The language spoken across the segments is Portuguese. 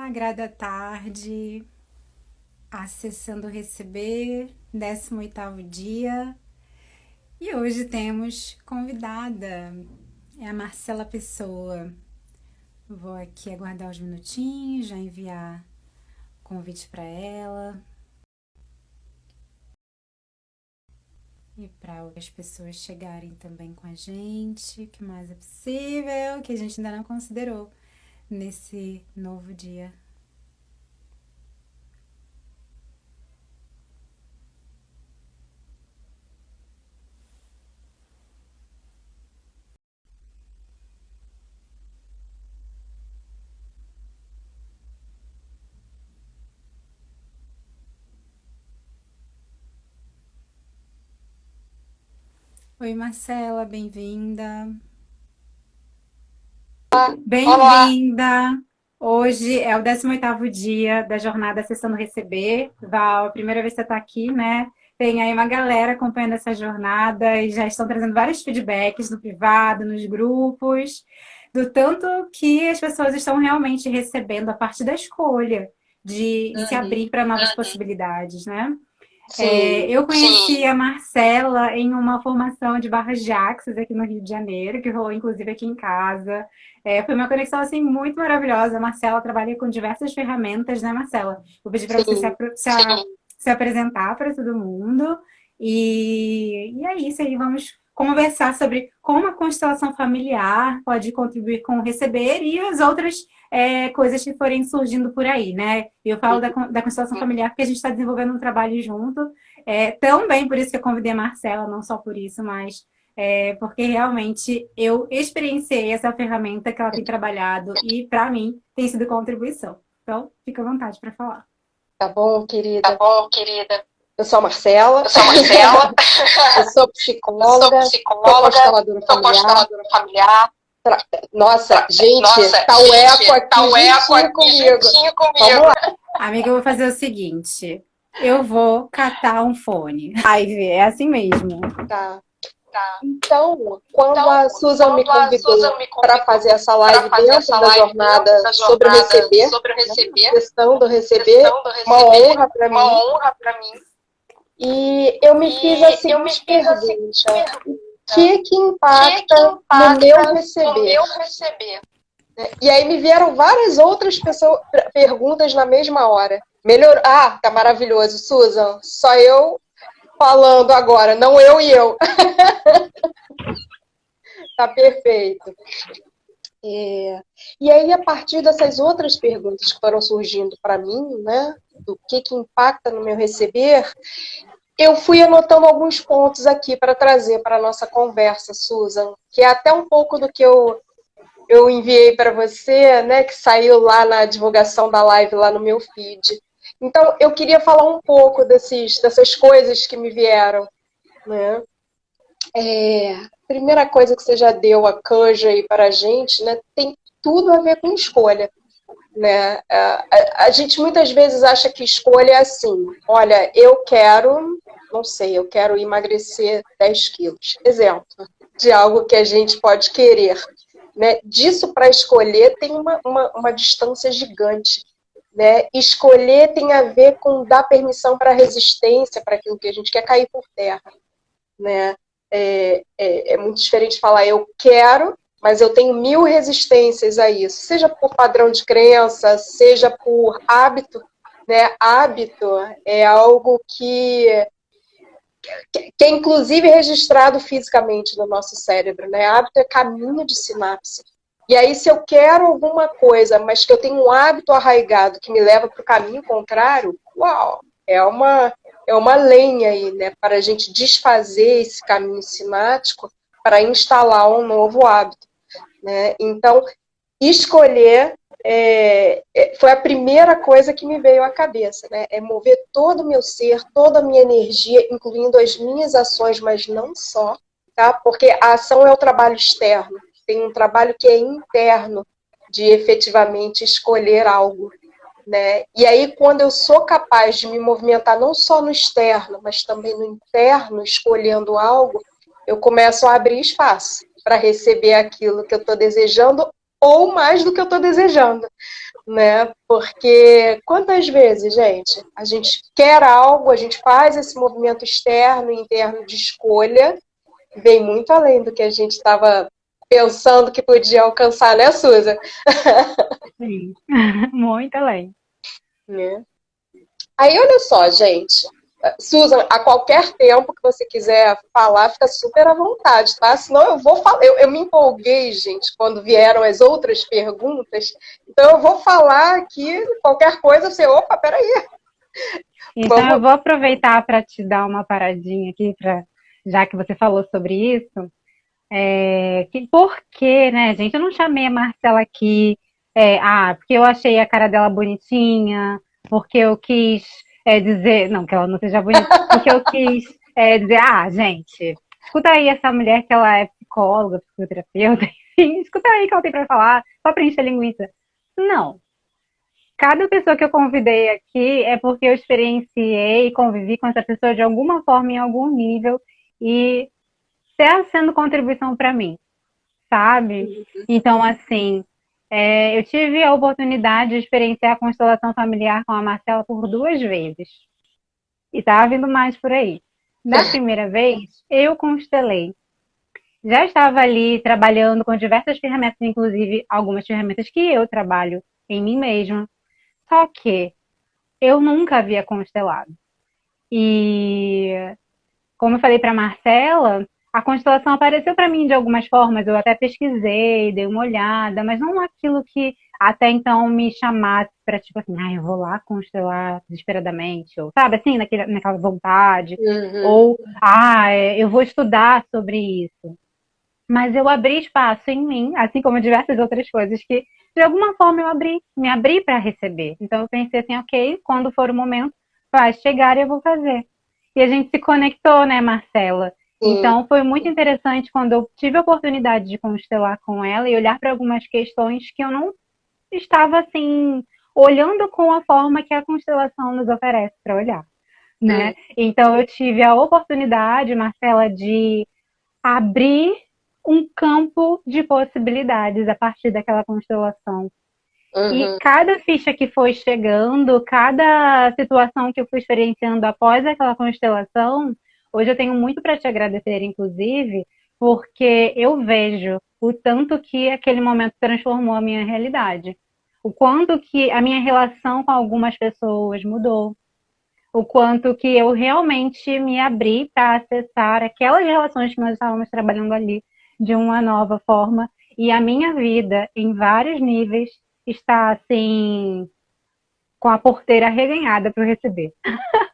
Sagrada Tarde, acessando receber, 18º dia. E hoje temos convidada, é a Marcela Pessoa. Vou aqui aguardar uns minutinhos, já enviar o convite para ela. E para outras pessoas chegarem também com a gente, o que mais é possível, que a gente ainda não considerou nesse novo dia. Oi, Marcela, bem-vinda. Bem-vinda! Hoje é o 18º dia da jornada Acessando Receber. Val, a primeira vez que você está aqui, né? Tem aí uma galera acompanhando essa jornada e já estão trazendo vários feedbacks no privado, nos grupos, do tanto que as pessoas estão realmente recebendo a partir da escolha de se abrir para novas possibilidades, né? Sim, Eu conheci a Marcela em uma formação de barras de axis aqui no Rio de Janeiro, que rolou inclusive aqui em casa. Foi uma conexão assim muito maravilhosa. A Marcela trabalha com diversas ferramentas, né, Marcela? Vou pedir para você sim. se apresentar para todo mundo. E é isso aí, vamos conversar sobre como a constelação familiar pode contribuir com o receber e as outras coisas que forem surgindo por aí, né? Eu falo da constelação familiar porque a gente está desenvolvendo um trabalho junto, também por isso que eu convidei a Marcela, não só por isso, mas porque realmente eu experienciei essa ferramenta que ela tem trabalhado e, para mim, tem sido contribuição. Então, fica à vontade para falar. Tá bom, Tá querida? bom, querida? Eu sou a Marcela, Eu sou a Marcela, eu sou eu sou psicóloga, sou psicóloga, consteladora sou familiar. consteladora familiar. Nossa, gente, Nossa, tá o eco gente, tá aqui o eco juntinho aqui comigo. juntinho Vamos comigo. lá. Amiga, eu vou fazer o seguinte. Eu vou catar um fone. Live, é assim mesmo. Tá. Tá. Então, quando Então, a Susan me quando a Susan convidou me para fazer convidou essa para live fazer dentro essa da live dentro jornada da sobre o jornada receber, sobre o né, receber, a questão do receber, questão do uma receber, honra para uma mim, honra para mim. e eu me fiz a E eu me seguinte fiz a seguinte pergunta: pergunta: o que o que impacta no meu impacta no receber? meu receber? E aí me vieram várias outras pessoas, perguntas na mesma hora. Tá maravilhoso, Susan. Só eu falando agora, não eu e eu. Tá perfeito. E aí, a partir dessas outras perguntas que foram surgindo para mim, né, do que impacta no meu receber, eu fui anotando alguns pontos aqui para trazer para a nossa conversa, Susan, que é até um pouco do que eu enviei para você, né, que saiu lá na divulgação da live, lá no meu feed. Então, eu queria falar um pouco dessas coisas que me vieram, né? Primeira coisa que você já deu a canja aí para a gente, né, tem tudo a ver com escolha, né? A gente muitas vezes acha que escolha é assim, olha, eu quero, não sei, eu quero emagrecer 10 quilos. Exemplo de algo que a gente pode querer. Né? Disso para escolher tem uma distância gigante. Né? Escolher tem a ver com dar permissão para a resistência, para aquilo que a gente quer cair por terra. Né? É muito diferente falar eu quero, mas eu tenho 1000 resistências a isso, seja por padrão de crença, seja por hábito. Né? Hábito é algo que é inclusive registrado fisicamente no nosso cérebro, né? Hábito é caminho de sinapse. E aí, se eu quero alguma coisa, mas que eu tenho um hábito arraigado que me leva para o caminho contrário, uau, é uma lenha aí, né? Para a gente desfazer esse caminho sináptico para instalar um novo hábito, né? Então, escolher foi a primeira coisa que me veio à cabeça, né? É mover todo o meu ser, toda a minha energia, incluindo as minhas ações, mas não só, tá? Porque a ação é o trabalho externo, tem um trabalho que é interno, de efetivamente escolher algo, né? E aí, quando eu sou capaz de me movimentar não só no externo, mas também no interno, escolhendo algo, eu começo a abrir espaço para receber aquilo que eu estou desejando ou mais do que eu estou desejando, né? Porque quantas vezes, gente, a gente quer algo, a gente faz esse movimento externo e interno de escolha, vem muito além do que a gente estava pensando que podia alcançar, né, Susan? Sim, muito além. Né? Aí, olha só, gente. Susan, a qualquer tempo que você quiser falar, fica super à vontade, tá? Senão eu vou falar. Eu me empolguei, gente, quando vieram as outras perguntas. Então eu vou falar aqui, qualquer coisa, você, opa, peraí. Então, eu Vamos. vou aproveitar para te dar uma paradinha aqui, já que você falou sobre isso. Por quê, né, gente? Eu não chamei a Marcela aqui, porque eu achei a cara dela bonitinha, porque eu quis dizer, não, que ela não seja bonita, porque eu quis dizer, gente, escuta aí essa mulher que ela é psicóloga, psicoterapeuta, enfim, escuta aí o que ela tem para falar, só para encher linguiça. Não. Cada pessoa que eu convidei aqui é porque eu experienciei e convivi com essa pessoa de alguma forma, em algum nível, e está sendo contribuição para mim, sabe? Então, assim, eu tive a oportunidade de experienciar a constelação familiar com a Marcela por 2 vezes. E tá vindo mais por aí. Na primeira vez, eu constelei. Já estava ali trabalhando com diversas ferramentas, inclusive algumas ferramentas que eu trabalho em mim mesma. Só que eu nunca havia constelado. E como eu falei para Marcela, a constelação apareceu para mim de algumas formas. Eu até pesquisei, dei uma olhada, mas não aquilo que até então me chamasse para tipo assim, eu vou lá constelar desesperadamente, ou sabe assim, naquela vontade, Uhum. ou eu vou estudar sobre isso. Mas eu abri espaço em mim, assim como diversas outras coisas que de alguma forma me abri para receber. Então eu pensei assim, ok, quando for o momento, vai chegar e eu vou fazer. E a gente se conectou, né, Marcela? Sim. Então foi muito interessante quando eu tive a oportunidade de constelar com ela e olhar para algumas questões que eu não estava assim olhando com a forma que a constelação nos oferece para olhar, né? Uhum. Então eu tive a oportunidade, Marcela, de abrir um campo de possibilidades a partir daquela constelação. E Uhum. cada ficha que foi chegando, cada situação que eu fui experienciando após aquela constelação, hoje eu tenho muito para te agradecer, inclusive, porque eu vejo o tanto que aquele momento transformou a minha realidade. O quanto que a minha relação com algumas pessoas mudou. O quanto que eu realmente me abri para acessar aquelas relações que nós estávamos trabalhando ali de uma nova forma. E a minha vida, em vários níveis, está assim, com a porteira reganhada para eu receber.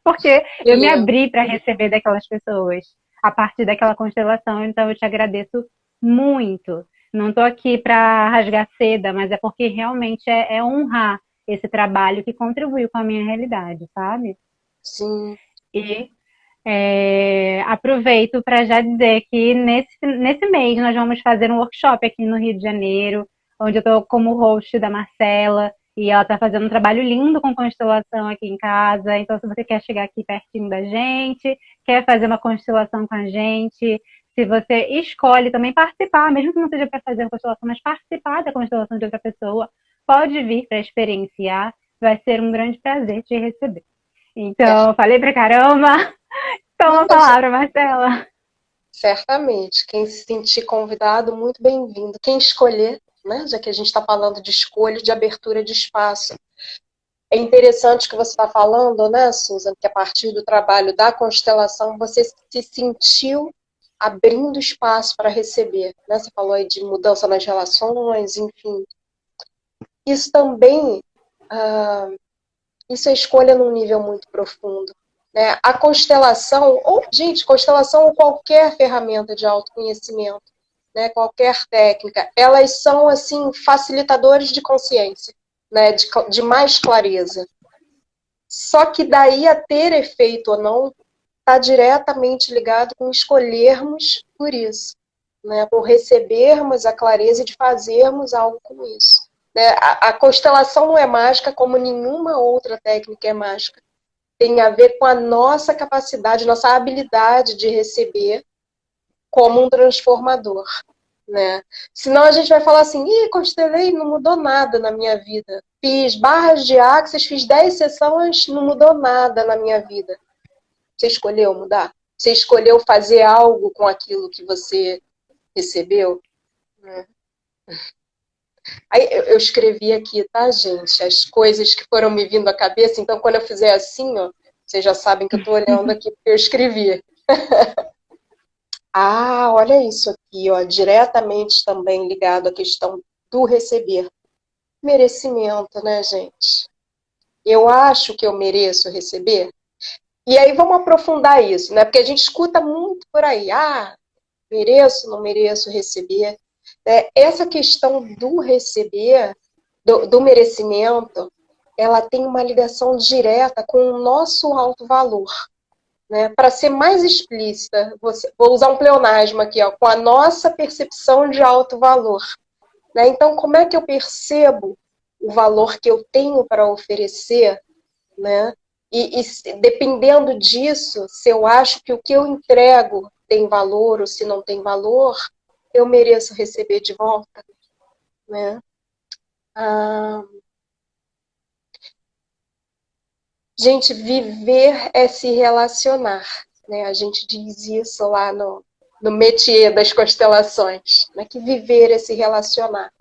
Porque Que eu me lindo. abri para receber daquelas pessoas a partir daquela constelação. Então eu te agradeço muito. Não estou aqui para rasgar seda, mas é porque realmente é honrar esse trabalho que contribuiu com a minha realidade, sabe? Sim. E aproveito para já dizer que nesse mês nós vamos fazer um workshop aqui no Rio de Janeiro, onde eu estou como host da Marcela, e ela está fazendo um trabalho lindo com constelação aqui em casa. Então, se você quer chegar aqui pertinho da gente, quer fazer uma constelação com a gente, se você escolhe também participar, mesmo que não seja para fazer a constelação, mas participar da constelação de outra pessoa, pode vir para experienciar, vai ser um grande prazer te receber. É. Então, falei pra caramba. Toma a Não, palavra, Marcela. certamente. Quem se sentir convidado, muito bem-vindo. Quem escolher, né? Já que a gente está falando de escolha, de abertura de espaço. É interessante que você está falando, né, Susan, que a partir do trabalho da constelação você se sentiu abrindo espaço para receber, né? Você falou aí de mudança nas relações, enfim. Isso também, ah, isso é escolha num nível muito profundo, né? A constelação, ou, gente, constelação ou qualquer ferramenta de autoconhecimento, né? Qualquer técnica, elas são, assim, facilitadores de consciência, né? De mais clareza. Só que daí a ter efeito ou não está diretamente ligado com escolhermos por isso, né? Por recebermos a clareza de fazermos algo com isso. Né? A constelação não é mágica como nenhuma outra técnica é mágica. Tem a ver com a nossa capacidade, nossa habilidade de receber como um transformador. né? Senão a gente vai falar assim, ih, constelei, não mudou nada na minha vida. Fiz barras de axis, fiz 10 sessões, não mudou nada na minha vida. Você escolheu mudar? Você escolheu fazer algo com aquilo que você recebeu? Né? Aí eu escrevi aqui, tá, gente? As coisas que foram me vindo à cabeça. Então, quando eu fizer assim, ó, vocês já sabem que eu tô olhando aqui porque eu escrevi. Ah, olha isso aqui, ó, diretamente também ligado à questão do receber. Merecimento, né, gente? Eu acho que eu mereço receber. E aí vamos aprofundar isso, né? Porque a gente escuta muito por aí, ah, mereço, não mereço receber. Essa questão do receber, do merecimento, ela tem uma ligação direta com o nosso alto valor. Né? Para ser mais explícita, vou usar um pleonasmo aqui, ó, com a nossa percepção de alto valor. Né? Então, como é que eu percebo o valor que eu tenho para oferecer? Né? E dependendo disso, se eu acho que o que eu entrego tem valor ou se não tem valor, eu mereço receber de volta. Né? Gente, viver é se relacionar. Né? A gente diz isso lá no métier das constelações, né? Que viver é se relacionar.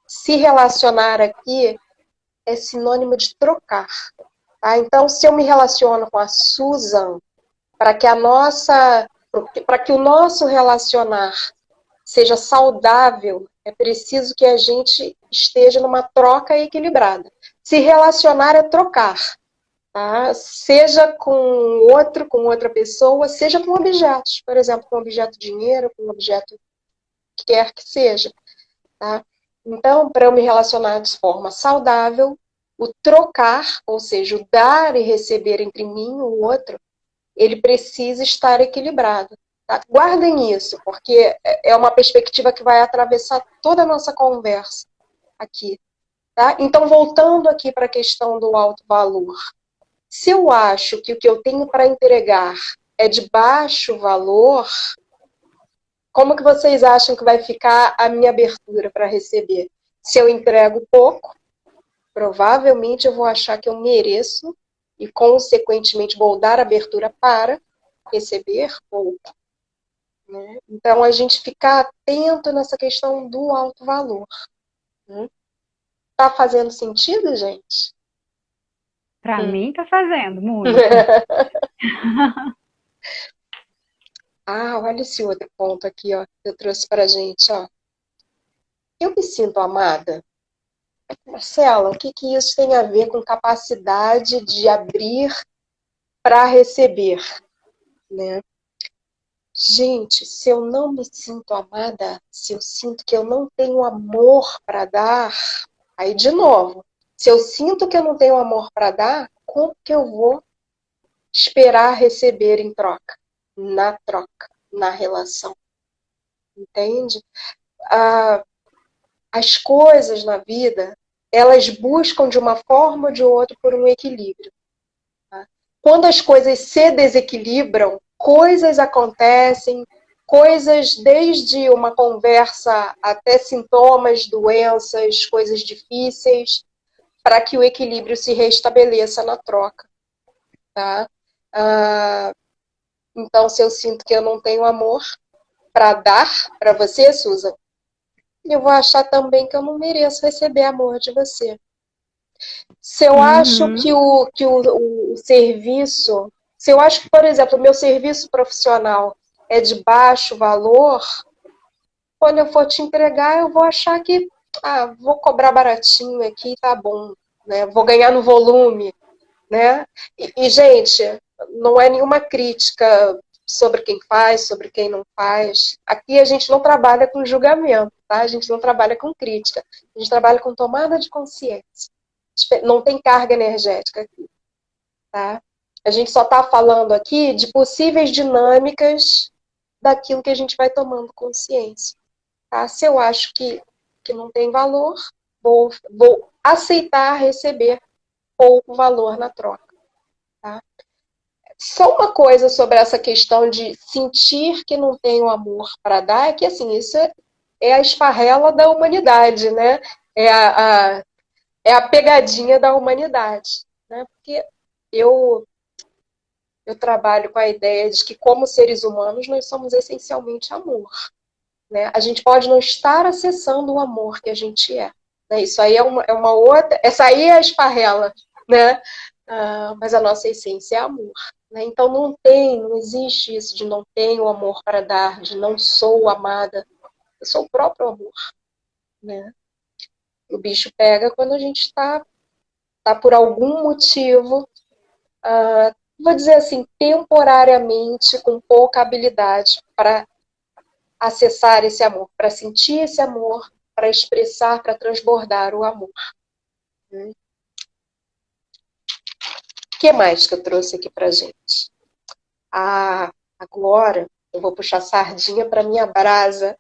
Se relacionar aqui é sinônimo de trocar. Tá? Então, se eu me relaciono com a Susan, para que o nosso relacionar seja saudável, é preciso que a gente esteja numa troca equilibrada. Se relacionar é trocar. Tá? Seja com com outra pessoa, seja com objetos. Por exemplo, com objeto dinheiro, com objeto que quer que seja. Tá? Então, para eu me relacionar de forma saudável, o trocar, ou seja, o dar e receber entre mim e o outro, ele precisa estar equilibrado. Tá? Guardem isso, porque é uma perspectiva que vai atravessar toda a nossa conversa aqui. Tá? Então, voltando aqui para a questão do alto valor. Se eu acho que o que eu tenho para entregar é de baixo valor, como que vocês acham que vai ficar a minha abertura para receber? Se eu entrego pouco, provavelmente eu vou achar que eu mereço e, consequentemente, vou dar abertura para receber pouco. Né? Então, a gente ficar atento nessa questão do alto valor. Né? Tá fazendo sentido, gente? Para mim tá fazendo muito. Ah, olha esse outro ponto aqui, ó, que eu trouxe pra gente, ó. Eu me sinto amada? Marcela, o que que isso tem a ver com capacidade de abrir para receber, né? Gente, se eu não me sinto amada, se eu sinto que eu não tenho amor para dar, aí de novo, se eu sinto que eu não tenho amor para dar, como que eu vou esperar receber em troca, na relação? Entende? As coisas na vida, elas buscam de uma forma ou de outra por um equilíbrio. Tá? Quando as coisas se desequilibram, coisas acontecem, coisas desde uma conversa até sintomas, doenças, coisas difíceis, para que o equilíbrio se restabeleça na troca. Tá? Então, se eu sinto que eu não tenho amor para dar para você, Susan, eu vou achar também que eu não mereço receber amor de você. Se eu acho que o serviço, se eu acho que, por exemplo, o meu serviço profissional é de baixo valor, quando eu for te entregar, eu vou achar que, vou cobrar baratinho aqui, tá bom, né? Vou ganhar no volume, né? Gente, não é nenhuma crítica sobre quem faz, sobre quem não faz. Aqui a gente não trabalha com julgamento, tá? A gente não trabalha com crítica. A gente trabalha com tomada de consciência. Não tem carga energética aqui, tá? A gente só está falando aqui de possíveis dinâmicas daquilo que a gente vai tomando consciência, tá? Se eu acho que não tem valor, vou aceitar receber pouco valor na troca, tá? Só uma coisa sobre essa questão de sentir que não tenho amor para dar, é que assim, isso é a esparrela da humanidade, né? É a pegadinha da humanidade, né? Porque eu, eu trabalho com a ideia de que, como seres humanos, nós somos essencialmente amor, né? A gente pode não estar acessando o amor que a gente é, né? Isso aí é uma outra... Essa aí é a esparrela, né? Mas a nossa essência é amor, né? Então não existe isso de não tenho amor para dar, de não sou amada. Eu sou o próprio amor, né? O bicho pega quando a gente tá por algum motivo, vou dizer assim, temporariamente, com pouca habilidade para acessar esse amor, para sentir esse amor, para expressar, para transbordar o amor. O que mais que eu trouxe aqui para gente? Agora eu vou puxar sardinha para minha brasa,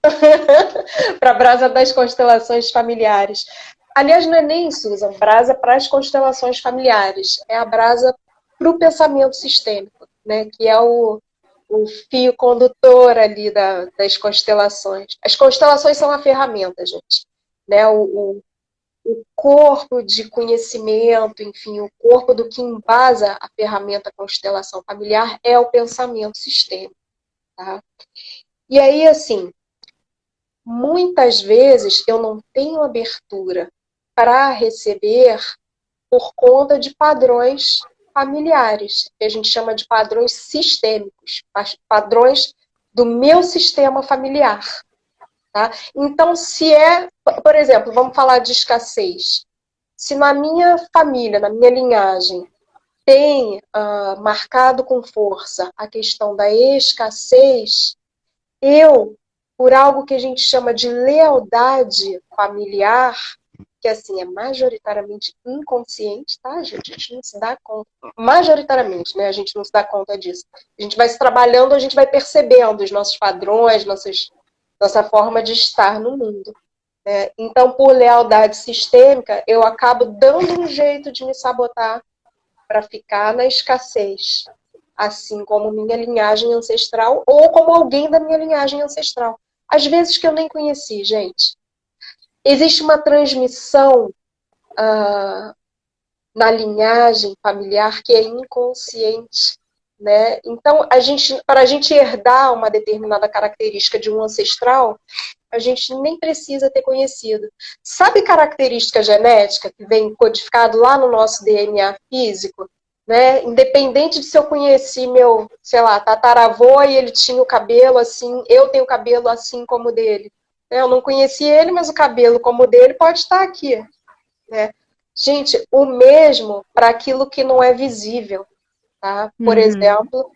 para a brasa das constelações familiares. Aliás, não é nem, Susan, brasa para as constelações familiares, é a brasa para o pensamento sistêmico, né? Que é o fio condutor ali das constelações. As constelações são a ferramenta, gente, né? O corpo de conhecimento, enfim, o corpo do que embasa a ferramenta constelação familiar é o pensamento sistêmico, tá? E aí, assim, muitas vezes eu não tenho abertura para receber por conta de padrões familiares, que a gente chama de padrões sistêmicos, padrões do meu sistema familiar. Tá? Então, se é, por exemplo, vamos falar de escassez. Se na minha família, na minha linhagem, tem marcado com força a questão da escassez, eu, por algo que a gente chama de lealdade familiar, que assim é majoritariamente inconsciente, tá, gente? A gente não se dá conta, majoritariamente, né? A gente não se dá conta disso. A gente vai se trabalhando, a gente vai percebendo os nossos padrões, nossa forma de estar no mundo. Né? Então, por lealdade sistêmica, eu acabo dando um jeito de me sabotar para ficar na escassez, assim como minha linhagem ancestral ou como alguém da minha linhagem ancestral. Às vezes que eu nem conheci, gente. Existe uma transmissão na linhagem familiar que é inconsciente, né? Então, para a gente herdar uma determinada característica de um ancestral, a gente nem precisa ter conhecido. Sabe característica genética que vem codificado lá no nosso DNA físico? Né? Independente de se eu conheci meu, sei lá, tataravô e ele tinha o cabelo assim, eu tenho o cabelo assim como o dele. Eu não conheci ele, mas o cabelo como o dele pode estar aqui. Né? Gente, o mesmo para aquilo que não é visível. Tá? Por exemplo,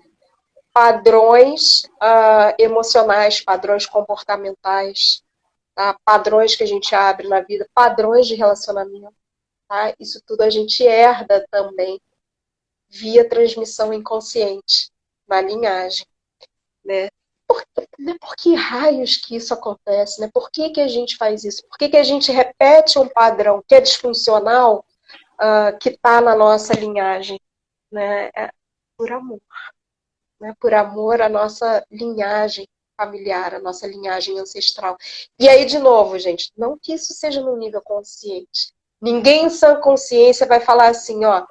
padrões emocionais, padrões comportamentais, tá? Padrões que a gente abre na vida, padrões de relacionamento. Tá? Isso tudo a gente herda também via transmissão inconsciente na linhagem. Né? Por que raios que isso acontece? Né? Por que a gente faz isso? Por que a gente repete um padrão que é disfuncional que está na nossa linhagem? Né? É por amor. Né? Por amor à nossa linhagem familiar, à nossa linhagem ancestral. E aí, de novo, gente, não que isso seja no nível consciente. Ninguém em sã consciência vai falar assim, ó,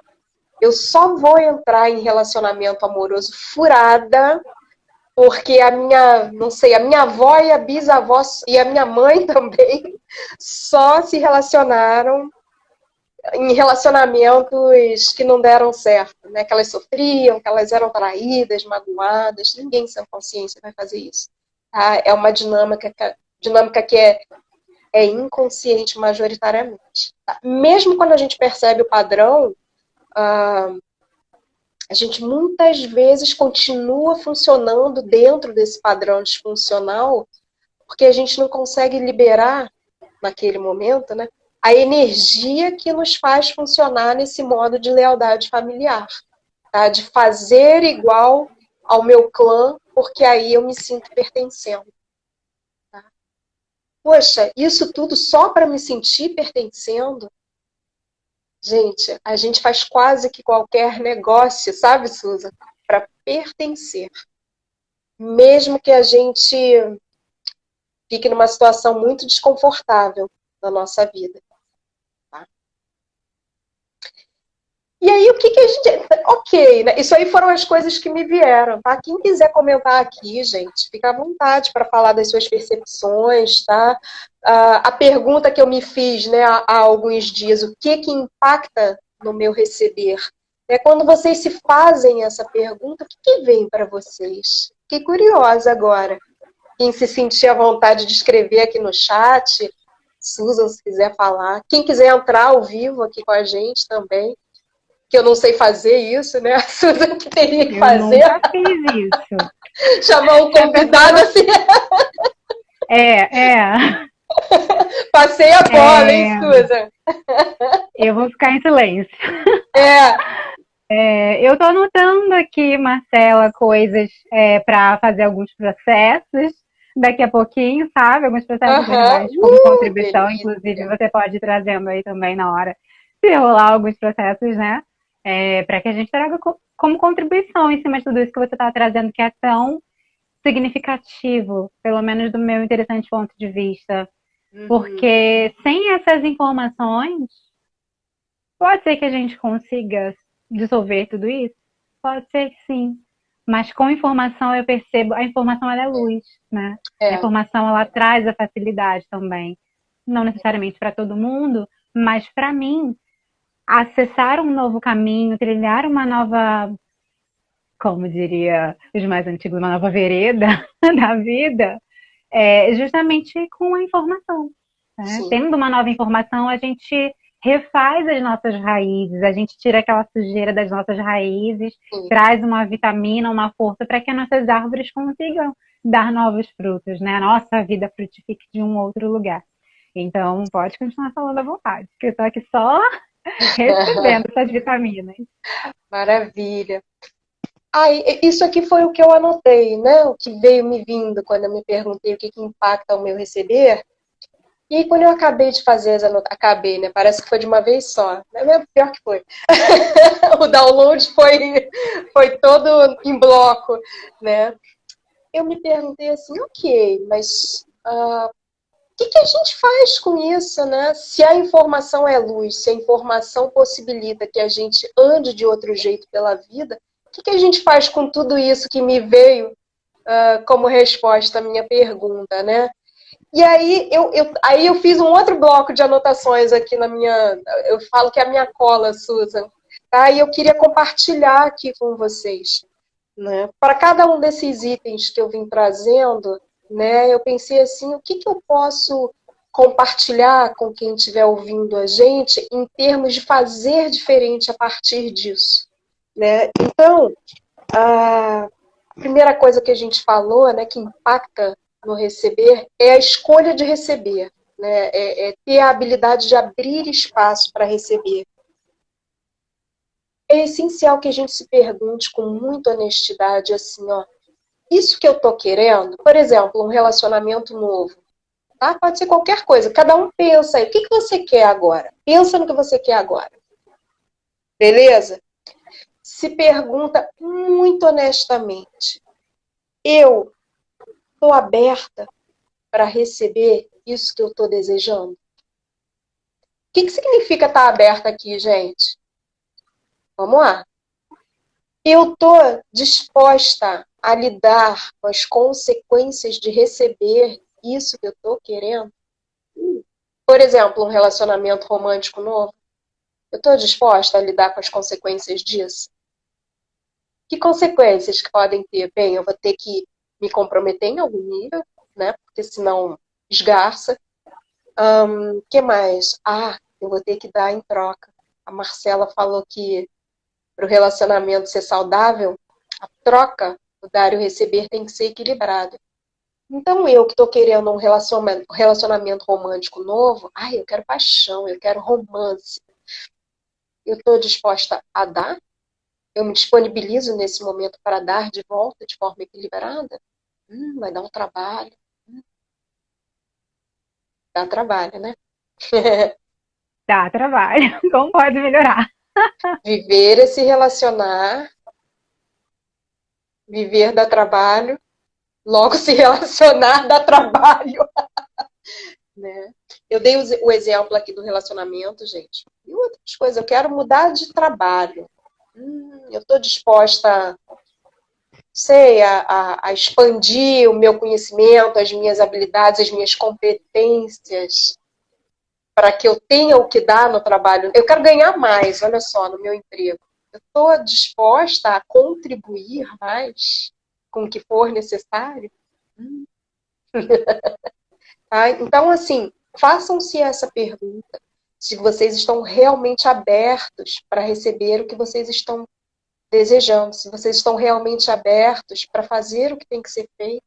eu só vou entrar em relacionamento amoroso furada porque a minha, não sei, a minha avó e a bisavó e a minha mãe também só se relacionaram em relacionamentos que não deram certo, né? Que elas sofriam, que elas eram traídas, magoadas. Ninguém sem consciência vai fazer isso. Tá? É uma dinâmica que é inconsciente majoritariamente. Tá? Mesmo quando a gente percebe o padrão, a gente muitas vezes continua funcionando dentro desse padrão disfuncional porque a gente não consegue liberar naquele momento, né? A energia que nos faz funcionar nesse modo de lealdade familiar, tá? De fazer igual ao meu clã, porque aí eu me sinto pertencendo. Tá? Poxa, isso tudo só para me sentir pertencendo? Gente, a gente faz quase que qualquer negócio, sabe, Susan? Para pertencer. Mesmo que a gente fique numa situação muito desconfortável na nossa vida. Tá? E aí, o que a gente... Ok, né? Isso aí foram as coisas que me vieram, tá? Quem quiser comentar aqui, gente, fica à vontade para falar das suas percepções, tá? A pergunta que eu me fiz, né, há alguns dias, o que impacta no meu receber? É quando vocês se fazem essa pergunta, o que vem para vocês? Fiquei curiosa agora. Quem se sentir à vontade de escrever aqui no chat, Susan, se quiser falar. Quem quiser entrar ao vivo aqui com a gente também, que eu não sei fazer isso, né? A Susan que teria que Eu fazer. nunca fiz isso. Chamar um convidado assim. É. Passei a bola, hein, Susan? Eu vou ficar em silêncio. É. Eu estou anotando aqui, Marcela, coisas para fazer alguns processos daqui a pouquinho, sabe? Alguns processos verbais como contribuição, delícia. inclusive você pode ir trazendo aí também na hora, se rolar alguns processos, né? Para que a gente traga como contribuição em cima de tudo isso que você está trazendo, que é tão significativo, pelo menos do meu interessante ponto de vista. Porque sem essas informações, pode ser que a gente consiga dissolver tudo isso? Pode ser que sim. Mas com informação eu percebo, a informação ela é luz, né? A informação ela traz a facilidade também. Não necessariamente para todo mundo, mas para mim, acessar um novo caminho, trilhar uma nova, como diria os mais antigos, uma nova vereda da vida, justamente com a informação. Né? Tendo uma nova informação, a gente refaz as nossas raízes, a gente tira aquela sujeira das nossas raízes, traz uma vitamina, uma força para que as nossas árvores consigam dar novos frutos, né? A nossa vida frutifique de um outro lugar. Então, pode continuar falando à vontade, que eu estou aqui só recebendo essas vitaminas. Maravilha. Isso aqui foi o que eu anotei, né? O que veio me vindo quando eu me perguntei o que impacta o meu receber. E aí, quando eu acabei de fazer as anotações, acabei, né? Parece que foi de uma vez só. É pior que foi. O download foi todo em bloco, né? Eu me perguntei assim, ok, mas o que a gente faz com isso, né? Se a informação é luz, se a informação possibilita que a gente ande de outro jeito pela vida, o que a gente faz com tudo isso que me veio como resposta à minha pergunta, né? E aí eu fiz um outro bloco de anotações aqui na minha... Eu falo que é a minha cola, Susan. Tá? E eu queria compartilhar aqui com vocês. Né? Para cada um desses itens que eu vim trazendo, né, eu pensei assim, o que eu posso compartilhar com quem estiver ouvindo a gente em termos de fazer diferente a partir disso. Né? Então, a primeira coisa que a gente falou, né, que impacta no receber, é a escolha de receber, né? É ter a habilidade de abrir espaço para receber. É essencial que a gente se pergunte com muita honestidade, assim, ó, isso que eu tô querendo, por exemplo, um relacionamento novo, tá? Pode ser qualquer coisa, cada um pensa aí, o que você quer agora? Pensa no que você quer agora. Beleza? Se pergunta muito honestamente, eu estou aberta para receber isso que eu estou desejando? O que significa estar aberta aqui, gente? Vamos lá. Eu estou disposta a lidar com as consequências de receber isso que eu estou querendo? Por exemplo, um relacionamento romântico novo. Eu estou disposta a lidar com as consequências disso? Que consequências que podem ter? Bem, eu vou ter que me comprometer em algum nível, né? Porque senão esgarça. Que mais? Eu vou ter que dar em troca. A Marcela falou que para o relacionamento ser saudável, a troca, o dar e o receber tem que ser equilibrado. Então eu que estou querendo um relacionamento romântico novo, eu quero paixão, eu quero romance. Eu estou disposta a dar? Eu me disponibilizo nesse momento para dar de volta de forma equilibrada? Vai dar um trabalho. Dá trabalho, né? Dá trabalho. Como pode melhorar? Viver é se relacionar. Viver dá trabalho. Logo, se relacionar dá trabalho, né? Eu dei o exemplo aqui do relacionamento, gente. E outras coisas, eu quero mudar de trabalho. Eu estou disposta, sei, a expandir o meu conhecimento, as minhas habilidades, as minhas competências, para que eu tenha o que dar no trabalho. Eu quero ganhar mais, olha só, no meu emprego. Eu estou disposta a contribuir mais com o que for necessário? Tá? Então, assim, façam-se essa pergunta. Se vocês estão realmente abertos para receber o que vocês estão desejando, se vocês estão realmente abertos para fazer o que tem que ser feito,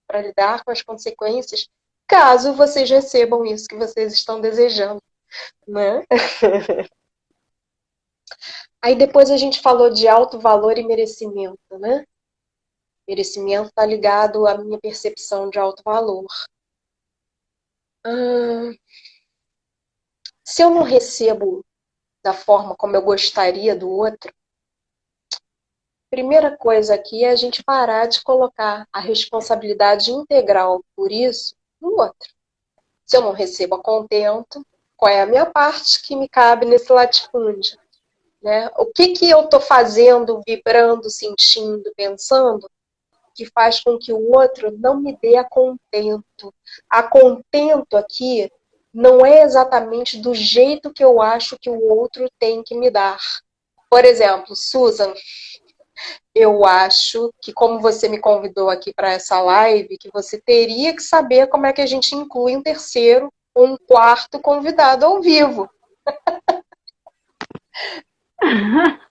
para lidar com as consequências, caso vocês recebam isso que vocês estão desejando, né? Aí depois a gente falou de alto valor e merecimento, né? Merecimento está ligado à minha percepção de alto valor. Se eu não recebo da forma como eu gostaria do outro, primeira coisa aqui é a gente parar de colocar a responsabilidade integral por isso no outro. Se eu não recebo a contento, qual é a minha parte que me cabe nesse latifúndio? Né? O que eu estou fazendo, vibrando, sentindo, pensando, que faz com que o outro não me dê a contento? A contento aqui não é exatamente do jeito que eu acho que o outro tem que me dar. Por exemplo, Susan, eu acho que, como você me convidou aqui para essa live, que você teria que saber como é que a gente inclui um terceiro ou um quarto convidado ao vivo.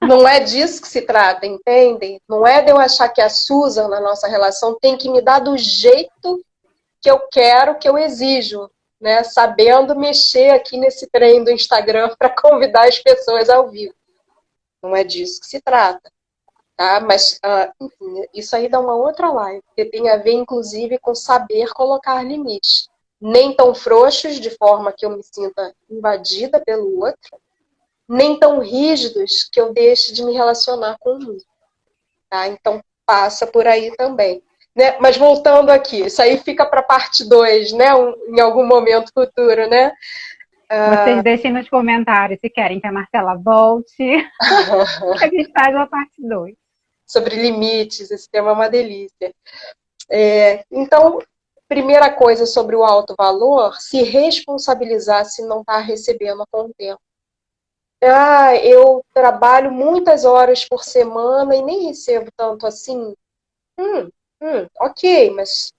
Não é disso que se trata, entendem? Não é de eu achar que a Susan, na nossa relação, tem que me dar do jeito que eu quero, que eu exijo, né? Sabendo mexer aqui nesse trem do Instagram para convidar as pessoas ao vivo. Não é disso que se trata. Tá? Mas, enfim, isso aí dá uma outra live, que tem a ver, inclusive, com saber colocar limites. Nem tão frouxos, de forma que eu me sinta invadida pelo outro, nem tão rígidos que eu deixe de me relacionar com o mundo. Tá? Então, passa por aí também. Né? Mas voltando aqui, isso aí fica para parte 2, né? Em algum momento futuro, né? Vocês deixem nos comentários se querem que a Marcela volte. A gente faz a parte 2. Sobre limites, esse tema é uma delícia. Então, primeira coisa sobre o alto valor, se responsabilizar se não está recebendo a contento. Eu trabalho muitas horas por semana e nem recebo tanto assim. Ok, mas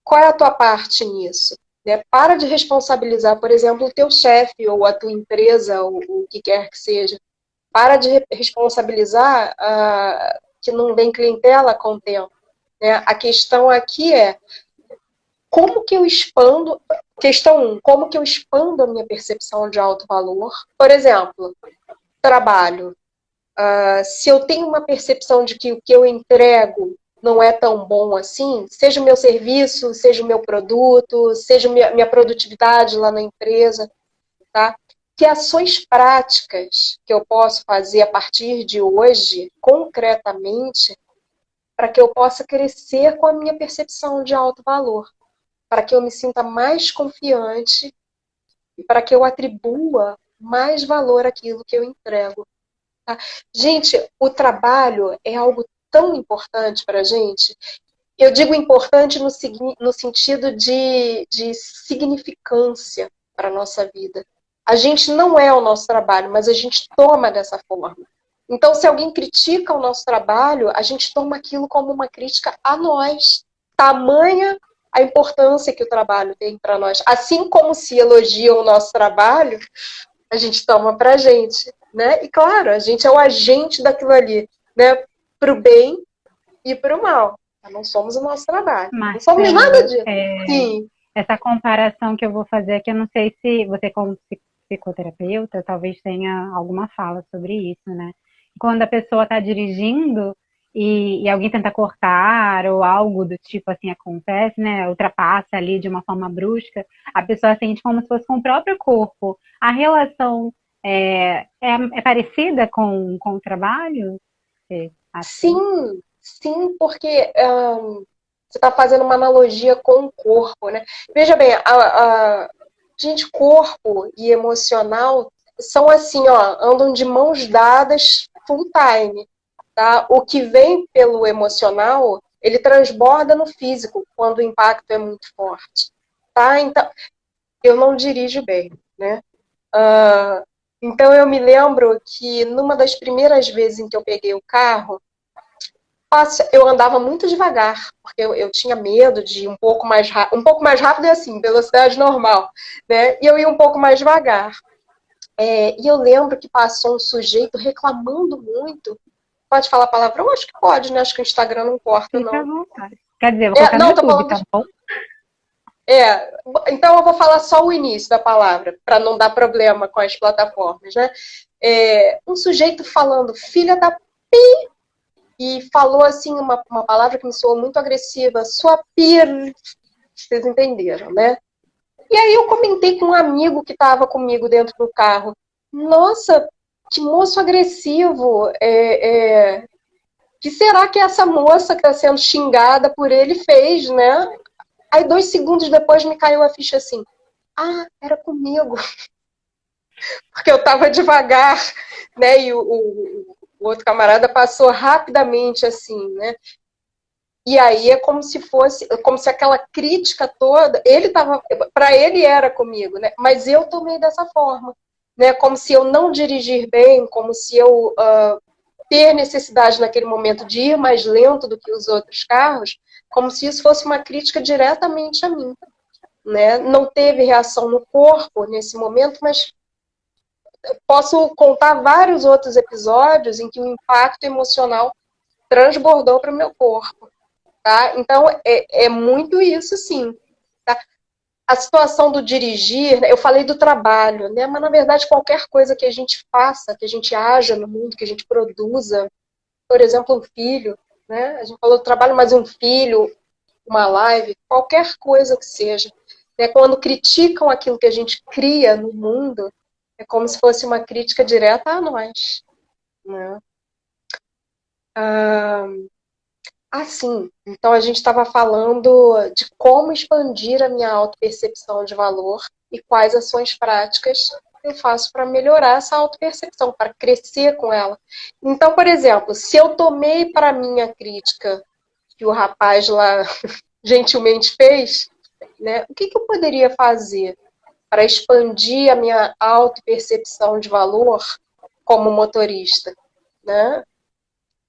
qual é a tua parte nisso? Né? Para de responsabilizar, por exemplo, o teu chefe ou a tua empresa, ou o que quer que seja. Para de responsabilizar que não vem clientela com o tempo. Né? A questão aqui é como que eu expando. Questão 1, como que eu expando a minha percepção de alto valor? Por exemplo, trabalho. Se eu tenho uma percepção de que o que eu entrego não é tão bom assim, seja o meu serviço, seja o meu produto, seja minha produtividade lá na empresa, tá? Que ações práticas que eu posso fazer a partir de hoje, concretamente, para que eu possa crescer com a minha percepção de alto valor, para que eu me sinta mais confiante e para que eu atribua mais valor àquilo que eu entrego. Tá? Gente, o trabalho é algo tão importante para a gente. Eu digo importante no sentido de significância para a nossa vida. A gente não é o nosso trabalho, mas a gente toma dessa forma. Então, se alguém critica o nosso trabalho, a gente toma aquilo como uma crítica a nós. Tamanha a importância que o trabalho tem para nós. Assim como se elogiam o nosso trabalho, a gente toma para a gente. Né? E claro, a gente é o agente daquilo ali, né? Para o bem e para o mal. Não somos o nosso trabalho. Não somos nada Marcela, disso. Sim. essa comparação que eu vou fazer aqui, eu não sei se você, como psicoterapeuta, talvez tenha alguma fala sobre isso, né? Quando a pessoa está dirigindo e alguém tenta cortar ou algo do tipo assim acontece, né? Ultrapassa ali de uma forma brusca, a pessoa sente como se fosse com o próprio corpo. A relação é parecida com o trabalho? Assim? Sim, sim, porque você está fazendo uma analogia com o corpo, né? Veja bem, gente, corpo e emocional são assim, ó, andam de mãos dadas full time, tá? O que vem pelo emocional, ele transborda no físico quando o impacto é muito forte, tá? Então, eu não dirijo bem, né? Então eu me lembro que numa das primeiras vezes em que eu peguei o carro, eu andava muito devagar, porque eu tinha medo de ir um pouco mais rápido. Um pouco mais rápido é assim, velocidade normal, né? E eu ia um pouco mais devagar. E eu lembro que passou um sujeito reclamando muito. Pode falar palavrão? Acho que pode, né? Acho que o Instagram não corta, Fica à não. vontade. Quer dizer, vou colocar no Não, tô YouTube, falando. tá bom? Então eu vou falar só o início da palavra, para não dar problema com as plataformas, né? Um sujeito falando filha da e falou assim uma palavra que me soou muito agressiva, sua pir, vocês entenderam, né? E aí eu comentei com um amigo que estava comigo dentro do carro, nossa, que moço agressivo, que será que essa moça que está sendo xingada por ele fez, né? Aí 2 segundos depois me caiu a ficha assim, era comigo, porque eu estava devagar, né? E o outro camarada passou rapidamente assim, né? E aí é como se fosse, como se aquela crítica toda, para ele era comigo, né? Mas eu tomei dessa forma, né? Como se eu não dirigir bem, como se eu ter necessidade naquele momento de ir mais lento do que os outros carros, como se isso fosse uma crítica diretamente a mim, né? Não teve reação no corpo nesse momento, mas posso contar vários outros episódios em que o impacto emocional transbordou para o meu corpo. Tá? Então, é muito isso, sim. Tá? A situação do dirigir, né, eu falei do trabalho, né, mas, na verdade, qualquer coisa que a gente faça, que a gente haja no mundo, que a gente produza, por exemplo, um filho, né, a gente falou do trabalho, mas um filho, uma live, qualquer coisa que seja. Né, quando criticam aquilo que a gente cria no mundo, é como se fosse uma crítica direta a nós. Né? Sim. Então a gente estava falando de como expandir a minha autopercepção de valor e quais ações práticas eu faço para melhorar essa autopercepção, para crescer com ela. Então, por exemplo, se eu tomei para mim a crítica que o rapaz lá gentilmente fez, né, o que eu poderia fazer para expandir a minha autopercepção de valor como motorista, né?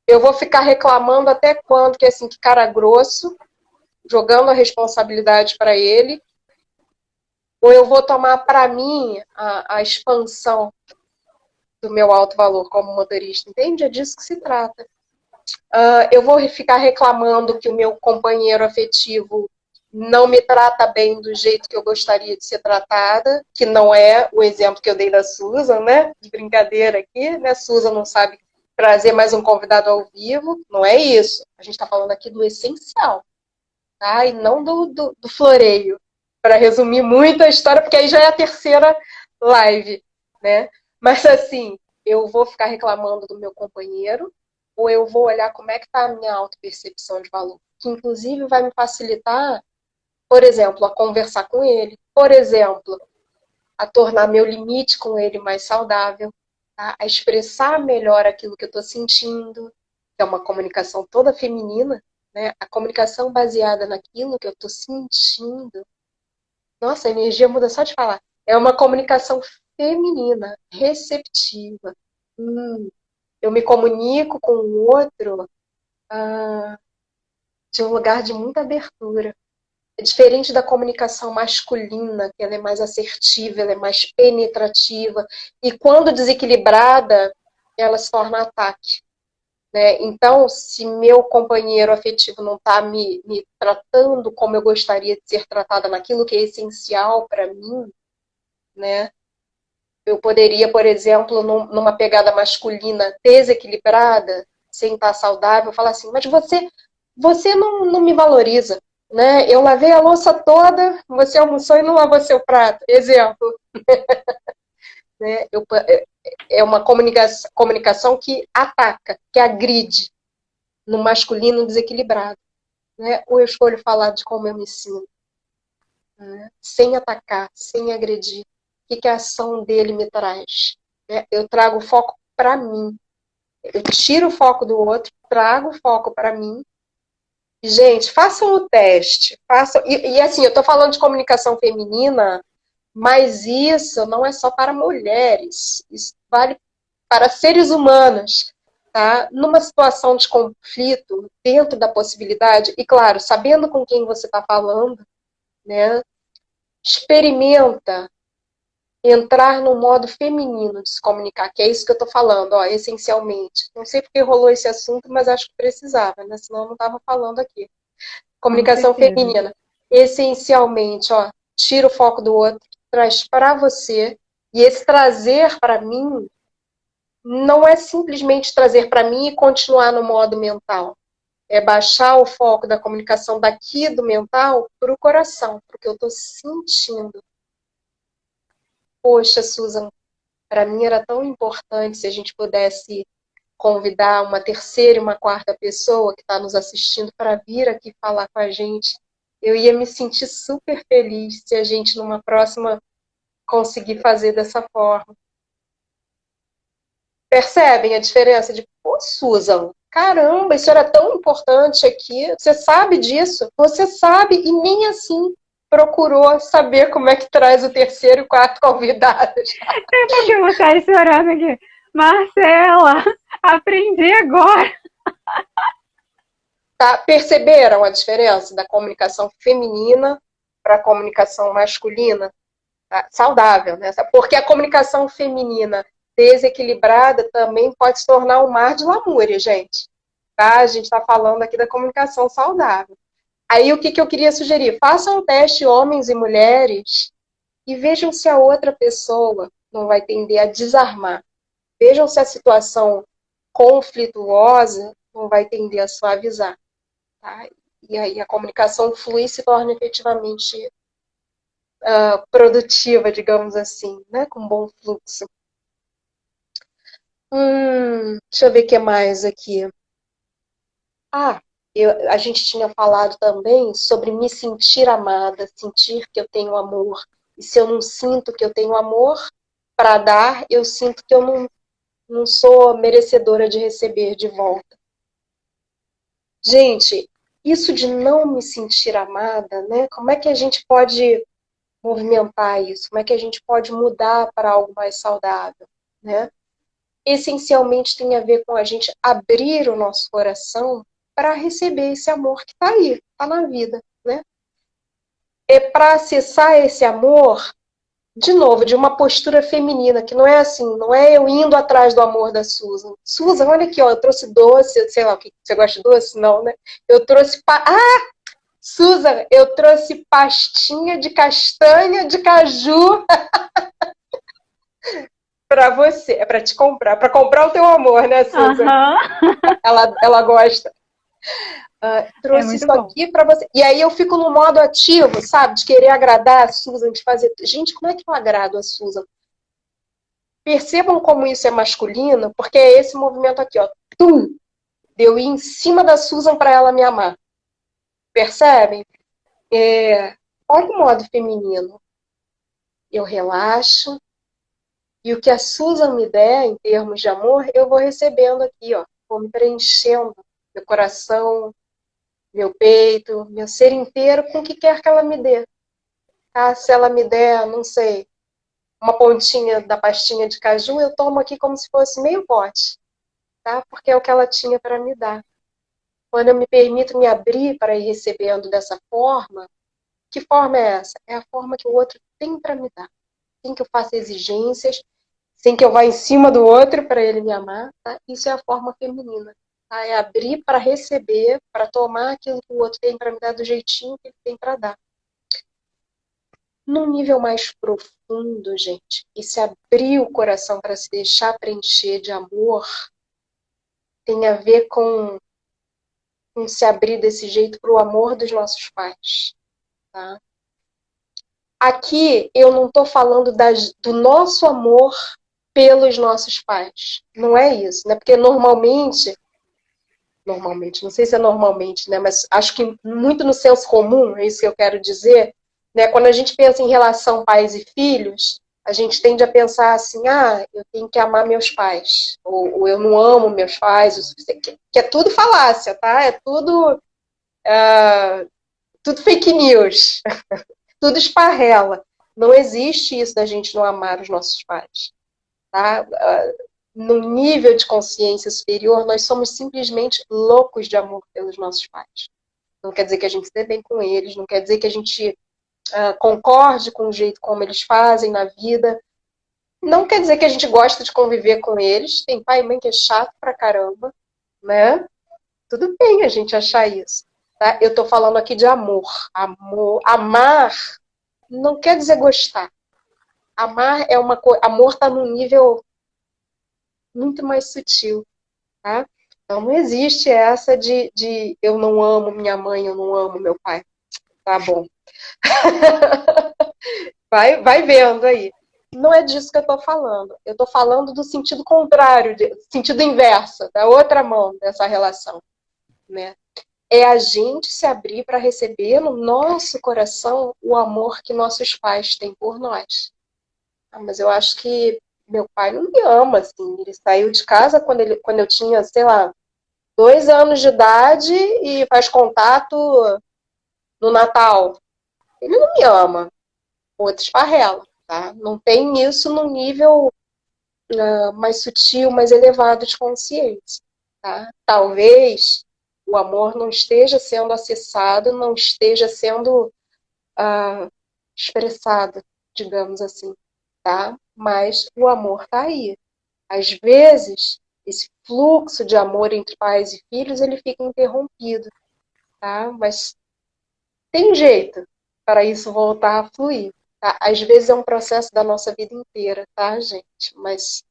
Eu vou ficar reclamando até quando, que assim, que cara grosso, jogando a responsabilidade para ele, ou eu vou tomar para mim a expansão do meu alto valor como motorista, entende? É disso que se trata. Eu vou ficar reclamando que o meu companheiro afetivo não me trata bem do jeito que eu gostaria de ser tratada, que não é o exemplo que eu dei da Susan, né? De brincadeira aqui, né? Susan não sabe trazer mais um convidado ao vivo, não é isso. A gente está falando aqui do essencial, tá? E não do floreio, para resumir muito a história, porque aí já é a terceira live, né? Mas assim, eu vou ficar reclamando do meu companheiro, ou eu vou olhar como é que está a minha autopercepção de valor, que inclusive vai me facilitar, por exemplo, a conversar com ele, por exemplo, a tornar meu limite com ele mais saudável, tá? A expressar melhor aquilo que eu estou sentindo, que é uma comunicação toda feminina, né? A comunicação baseada naquilo que eu estou sentindo. Nossa, a energia muda só de falar. É uma comunicação feminina, receptiva. Eu me comunico com o outro de um lugar de muita abertura. É diferente da comunicação masculina, que ela é mais assertiva, ela é mais penetrativa, e quando desequilibrada, ela se torna ataque. Né? Então, se meu companheiro afetivo não está me tratando como eu gostaria de ser tratada naquilo que é essencial para mim, né? Eu poderia, por exemplo, numa pegada masculina desequilibrada, sem estar saudável, falar assim, mas você não me valoriza, né? Eu lavei a louça toda, você almoçou e não lavou seu prato. Exemplo. Né? É uma comunicação que ataca, que agride no masculino desequilibrado. né? Ou eu escolho falar de como eu me sinto, né? Sem atacar, sem agredir. O que a ação dele me traz? Né? Eu trago o foco para mim. Eu tiro o foco do outro, trago o foco para mim. Gente, façam o teste. Façam... E assim, eu estou falando de comunicação feminina, mas isso não é só para mulheres. Isso vale para seres humanos. Tá? Numa situação de conflito, dentro da possibilidade, e claro, sabendo com quem você está falando, né? Experimenta entrar no modo feminino de se comunicar, que é isso que eu estou falando, ó, essencialmente. Não sei porque rolou esse assunto, mas acho que precisava, né? Senão eu não estava falando aqui. Com Comunicação certeza. feminina. Essencialmente, ó, tira o foco do outro, traz para você, e esse trazer para mim não é simplesmente trazer para mim e continuar no modo mental. É baixar o foco da comunicação daqui do mental para o coração, porque eu estou sentindo. Poxa, Susan, para mim era tão importante se a gente pudesse convidar uma terceira e uma quarta pessoa que está nos assistindo para vir aqui falar com a gente. Eu ia me sentir super feliz se a gente, numa próxima, conseguir fazer dessa forma. Percebem a diferença de, pô, Susan, caramba, isso era tão importante aqui, você sabe disso? Você sabe e nem assim procurou saber como é que traz o terceiro e quarto convidados. É porque eu vou sair chorando aqui. Marcela, aprendi agora. Tá? Perceberam a diferença da comunicação feminina para a comunicação masculina? Tá? Saudável, né? Porque a comunicação feminina desequilibrada também pode se tornar um mar de lamúria, gente. Tá? A gente está falando aqui da comunicação saudável. Aí o que eu queria sugerir? Façam um teste, homens e mulheres, e vejam se a outra pessoa não vai tender a desarmar. Vejam se a situação conflituosa não vai tender a suavizar. Tá? E aí a comunicação flui e se torna efetivamente produtiva, digamos assim, né? Com bom fluxo. Deixa eu ver o que mais aqui. A gente tinha falado também sobre me sentir amada, sentir que eu tenho amor. E se eu não sinto que eu tenho amor para dar, eu sinto que eu não sou merecedora de receber de volta. Gente, isso de não me sentir amada, né? Como é que a gente pode movimentar isso? Como é que a gente pode mudar para algo mais saudável, né? Essencialmente tem a ver com a gente abrir o nosso coração para receber esse amor que está aí, está na vida, né? É para acessar esse amor, de novo, de uma postura feminina, que não é assim, não é eu indo atrás do amor da Susan. Susan, olha aqui, ó, eu trouxe doce, sei lá, o que você gosta de doce? Não, né? Eu trouxe Susan, eu trouxe pastinha de castanha de caju para você, é para te comprar, para comprar o teu amor, né, Susan? Ela gosta. Trouxe isso bom. aqui para você. E aí eu fico no modo ativo, sabe? De querer agradar a Susan, de fazer. Gente, como é que eu agrado a Susan? Percebam como isso é masculino, porque é esse movimento aqui, ó. Tum! De eu ir em cima da Susan para ela me amar. Percebem? Olha o modo feminino. Eu relaxo, e o que a Susan me der em termos de amor, eu vou recebendo aqui, ó. Vou me preenchendo. Meu coração, meu peito, meu ser inteiro, com o que quer que ela me dê. Tá? Se ela me der, não sei, uma pontinha da pastinha de caju, eu tomo aqui como se fosse meio pote. Tá? Porque é o que ela tinha para me dar. Quando eu me permito me abrir para ir recebendo dessa forma, que forma é essa? É a forma que o outro tem para me dar. Sem que eu faça exigências, sem que eu vá em cima do outro para ele me amar. Tá? Isso é a forma feminina. Tá? É abrir para receber, para tomar aquilo que o outro tem para me dar do jeitinho que ele tem para dar. Num nível mais profundo, gente, e se abrir o coração para se deixar preencher de amor, tem a ver com se abrir desse jeito para o amor dos nossos pais. Tá? Aqui eu não estou falando do nosso amor pelos nossos pais. Não é isso, né? Porque normalmente normalmente, não sei se é normalmente, né, mas acho que muito no senso comum, é isso que eu quero dizer, né, quando a gente pensa em relação pais e filhos, a gente tende a pensar assim, ah, eu tenho que amar meus pais, ou eu não amo meus pais, o suficiente, que é tudo falácia, tá? É tudo fake news, tudo esparrela. Não existe isso da gente não amar os nossos pais, tá? Num nível de consciência superior, nós somos simplesmente loucos de amor pelos nossos pais. Não quer dizer que a gente se dê bem com eles, não quer dizer que a gente concorde com o jeito como eles fazem na vida, não quer dizer que a gente gosta de conviver com eles. Tem pai e mãe que é chato pra caramba, né? Tudo bem a gente achar isso. Tá? Eu tô falando aqui de amor. Amar não quer dizer gostar. Amar é uma coisa. Amor tá num nível muito mais sutil, tá? Então não existe essa de eu não amo minha mãe, eu não amo meu pai. Tá bom. Vai vendo aí. Não é disso que eu estou falando. Eu estou falando do sentido contrário, sentido inverso, da outra mão dessa relação, né? É a gente se abrir para receber no nosso coração o amor que nossos pais têm por nós. Ah, mas eu acho que meu pai não me ama, assim. Ele saiu de casa quando eu tinha, sei lá, 2 anos de idade e faz contato no Natal. Ele não me ama. Outra esparrela, tá? Não tem isso num nível mais sutil, mais elevado de consciência, tá? Talvez o amor não esteja sendo acessado, não esteja sendo expressado, digamos assim, tá? Mas o amor está aí. Às vezes, esse fluxo de amor entre pais e filhos, ele fica interrompido, tá? Mas tem jeito para isso voltar a fluir, tá? Às vezes é um processo da nossa vida inteira, tá, gente? Mas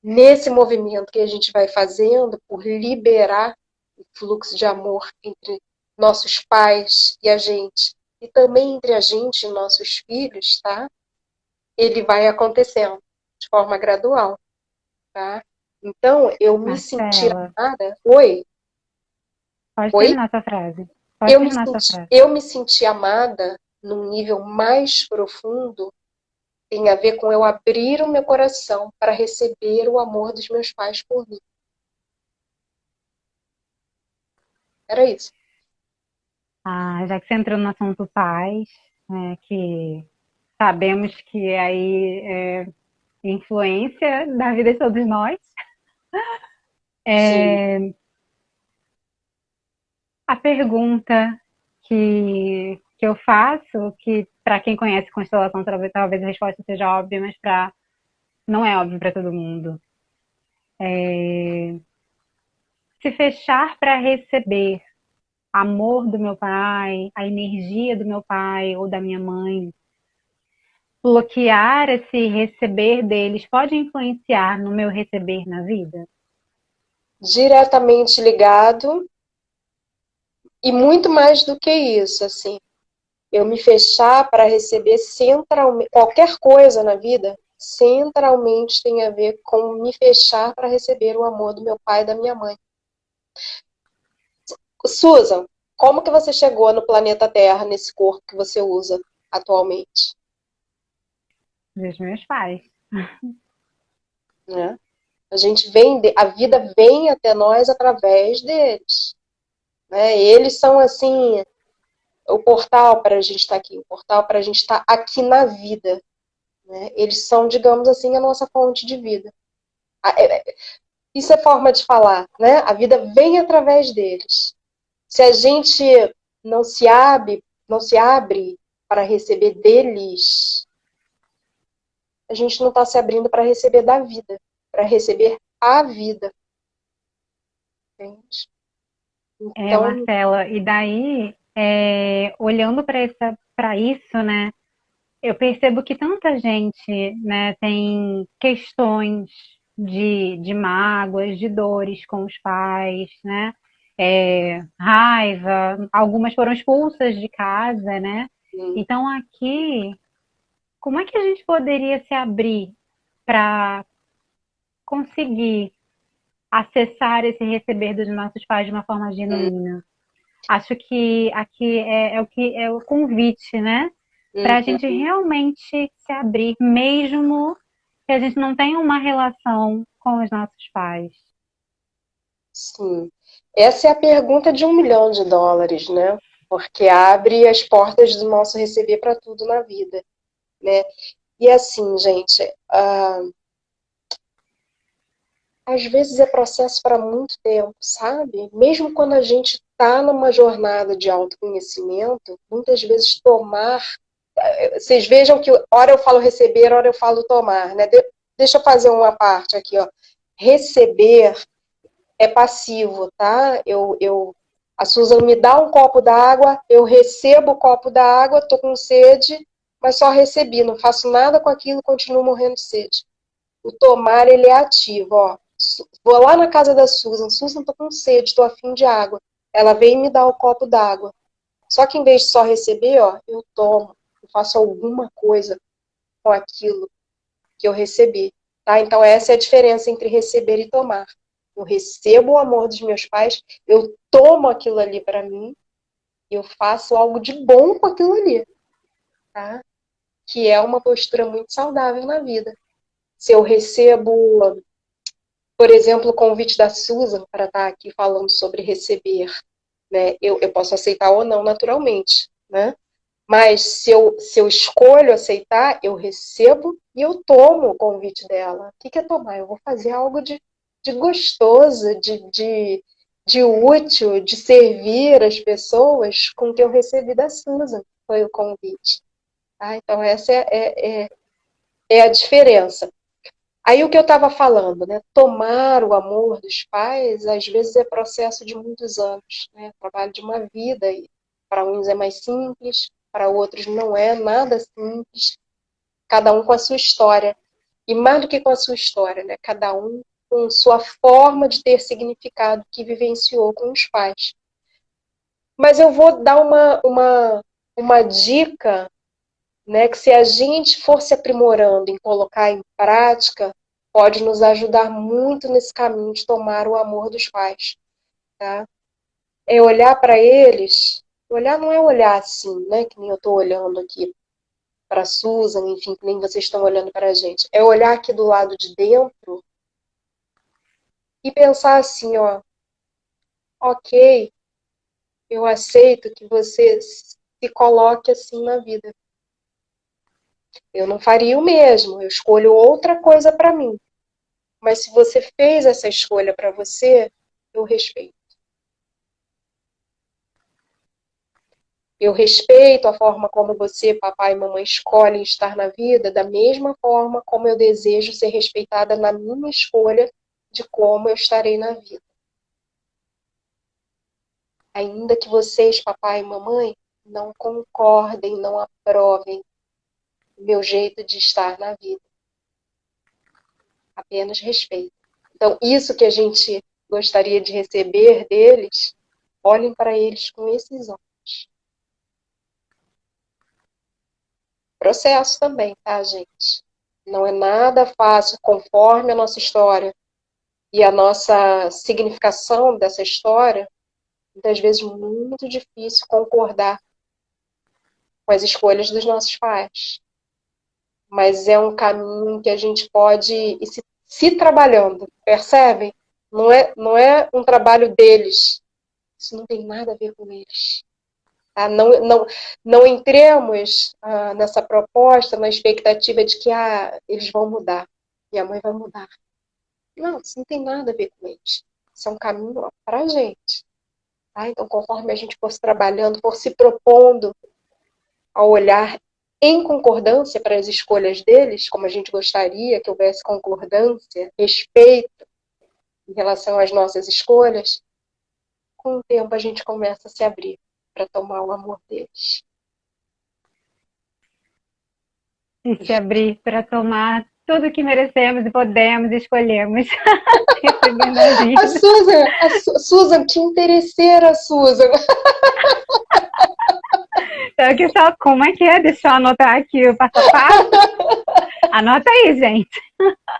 nesse movimento que a gente vai fazendo por liberar o fluxo de amor entre nossos pais e a gente, e também entre a gente e nossos filhos, tá? Ele vai acontecendo de forma gradual, tá? Então, eu me senti Marcela, amada. Oi? pode Oi? terminar sua frase. Pode terminar sua frase. Eu me senti amada num nível mais profundo, tem a ver com eu abrir o meu coração para receber o amor dos meus pais por mim. Era isso. Ah, já que você entrou no assunto pais, né, que sabemos que aí é influência da vida de todos nós, Sim. a pergunta que eu faço, que para quem conhece constelação, talvez a resposta seja óbvia, mas não é óbvio para todo mundo. Se fechar para receber amor do meu pai, a energia do meu pai ou da minha mãe, bloquear esse receber deles pode influenciar no meu receber na vida? Diretamente ligado e muito mais do que isso, assim, eu me fechar para receber centralmente qualquer coisa na vida, centralmente tem a ver com me fechar para receber o amor do meu pai e da minha mãe. Susan, como que você chegou no planeta Terra nesse corpo que você usa atualmente? Dos meus pais. Né? A vida vem até nós através deles. Né? Eles são assim o portal para a gente estar aqui, o portal para a gente estar aqui na vida. Né? Eles são, digamos assim, a nossa fonte de vida. Isso é forma de falar, né? A vida vem através deles. Se a gente não se abre para receber deles, a gente não está se abrindo para receber da vida, para receber a vida. Entende? Então, Marcela, e daí, olhando para isso, né, eu percebo que tanta gente, né, tem questões de mágoas, de dores com os pais, né, raiva, algumas foram expulsas de casa, né? Então aqui, como é que a gente poderia se abrir para conseguir acessar esse receber dos nossos pais de uma forma genuína. Acho que aqui é o convite, né? Para a gente realmente se abrir, mesmo que a gente não tenha uma relação com os nossos pais. Sim. Essa é a pergunta de US$ 1 milhão, né? Porque abre as portas do nosso receber para tudo na vida, né? E assim, gente, às vezes é processo para muito tempo, sabe? Mesmo quando a gente está numa jornada de autoconhecimento, muitas vezes tomar. Vocês vejam que hora eu falo receber, hora eu falo tomar, né? Deixa eu fazer uma parte aqui, ó. Receber é passivo, tá? A Susan me dá um copo d'água, eu recebo o copo d'água, tô com sede, mas só recebi, não faço nada com aquilo, continuo morrendo de sede. O tomar, ele é ativo, ó. Vou lá na casa da Susan, tô com sede, tô afim de água. Ela vem e me dá o copo d'água. Só que em vez de só receber, ó, eu tomo, eu faço alguma coisa com aquilo que eu recebi, tá? Então essa é a diferença entre receber e tomar. Eu recebo o amor dos meus pais, eu tomo aquilo ali para mim, e eu faço algo de bom com aquilo ali, tá? Que é uma postura muito saudável na vida. Se eu recebo, por exemplo, o convite da Susan para estar aqui falando sobre receber, né? Eu posso aceitar ou não, naturalmente, né? Mas se eu escolho aceitar, eu recebo e eu tomo o convite dela. O que é tomar? Eu vou fazer algo de gostoso, de útil, de servir as pessoas com o que eu recebi da Susan, foi o convite. Tá? Então, essa é a diferença. Aí o que eu estava falando, né? Tomar o amor dos pais, às vezes é processo de muitos anos, né? Trabalho de uma vida. Para uns é mais simples, para outros não é nada simples. Cada um com a sua história. E mais do que com a sua história, né? Cada um com sua forma de ter significado que vivenciou com os pais. Mas eu vou dar uma dica, né, que se a gente for se aprimorando em colocar em prática, pode nos ajudar muito nesse caminho de tomar o amor dos pais, tá? É olhar para eles, olhar não é olhar assim, né, que nem eu estou olhando aqui para a Susan, enfim, que nem vocês estão olhando para a gente. É olhar aqui do lado de dentro e pensar assim, ó, ok, eu aceito que você se coloque assim na vida. Eu não faria o mesmo, eu escolho outra coisa para mim. Mas se você fez essa escolha para você, eu respeito. Eu respeito a forma como você, papai e mamãe, escolhem estar na vida, da mesma forma como eu desejo ser respeitada na minha escolha de como eu estarei na vida. Ainda que vocês, papai e mamãe, não concordem, não aprovem o meu jeito de estar na vida. Apenas respeito. Então, isso que a gente gostaria de receber deles, olhem para eles com esses olhos. Processo também, tá, gente? Não é nada fácil, conforme a nossa história e a nossa significação dessa história, muitas vezes muito difícil concordar com as escolhas dos nossos pais. Mas é um caminho que a gente pode ir se trabalhando, percebem? Não é um trabalho deles. Isso não tem nada a ver com eles. Tá? Não entremos nessa proposta na expectativa de que eles vão mudar, minha mãe vai mudar. Não, isso não tem nada a ver com eles. Isso é um caminho para a gente. Tá? Então, conforme a gente for se trabalhando, for se propondo a olhar em concordância para as escolhas deles, como a gente gostaria que houvesse concordância, respeito em relação às nossas escolhas, com o tempo a gente começa a se abrir para tomar o amor deles. E se abrir para tomar tudo que merecemos e podemos e escolhemos. A Susan, que interesseira, Susan. Então, aqui só, como é que é? Deixa eu anotar aqui o passo a passo. Anota aí, gente.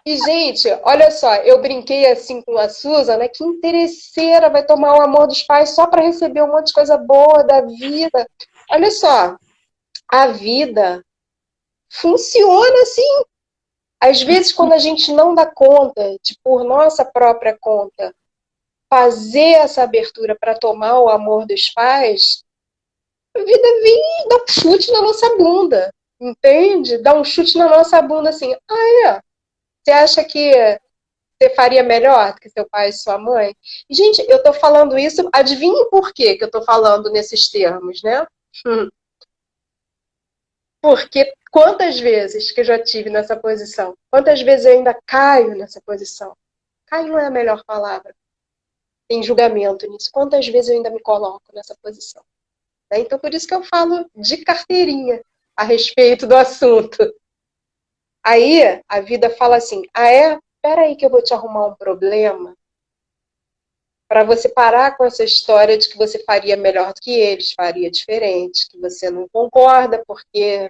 E, gente, olha só, eu brinquei assim com a Susan, né? Que interesseira vai tomar o amor dos pais só para receber um monte de coisa boa da vida. Olha só, a vida funciona assim. Às vezes, quando a gente não dá conta de, por nossa própria conta, fazer essa abertura para tomar o amor dos pais, a vida vem e dá um chute na nossa bunda, entende? Dá um chute na nossa bunda assim. Ah, é? Você acha que você faria melhor do que seu pai e sua mãe? E, gente, eu tô falando isso, adivinhe por quê que eu tô falando nesses termos, né? Porque quantas vezes que eu já tive nessa posição? Quantas vezes eu ainda caio nessa posição? Caio não é a melhor palavra. Tem julgamento nisso. Quantas vezes eu ainda me coloco nessa posição? Né? Então, por isso que eu falo de carteirinha a respeito do assunto. Aí, a vida fala assim, ah é? Espera aí que eu vou te arrumar um problema para você parar com essa história de que você faria melhor do que eles, faria diferente, que você não concorda porque,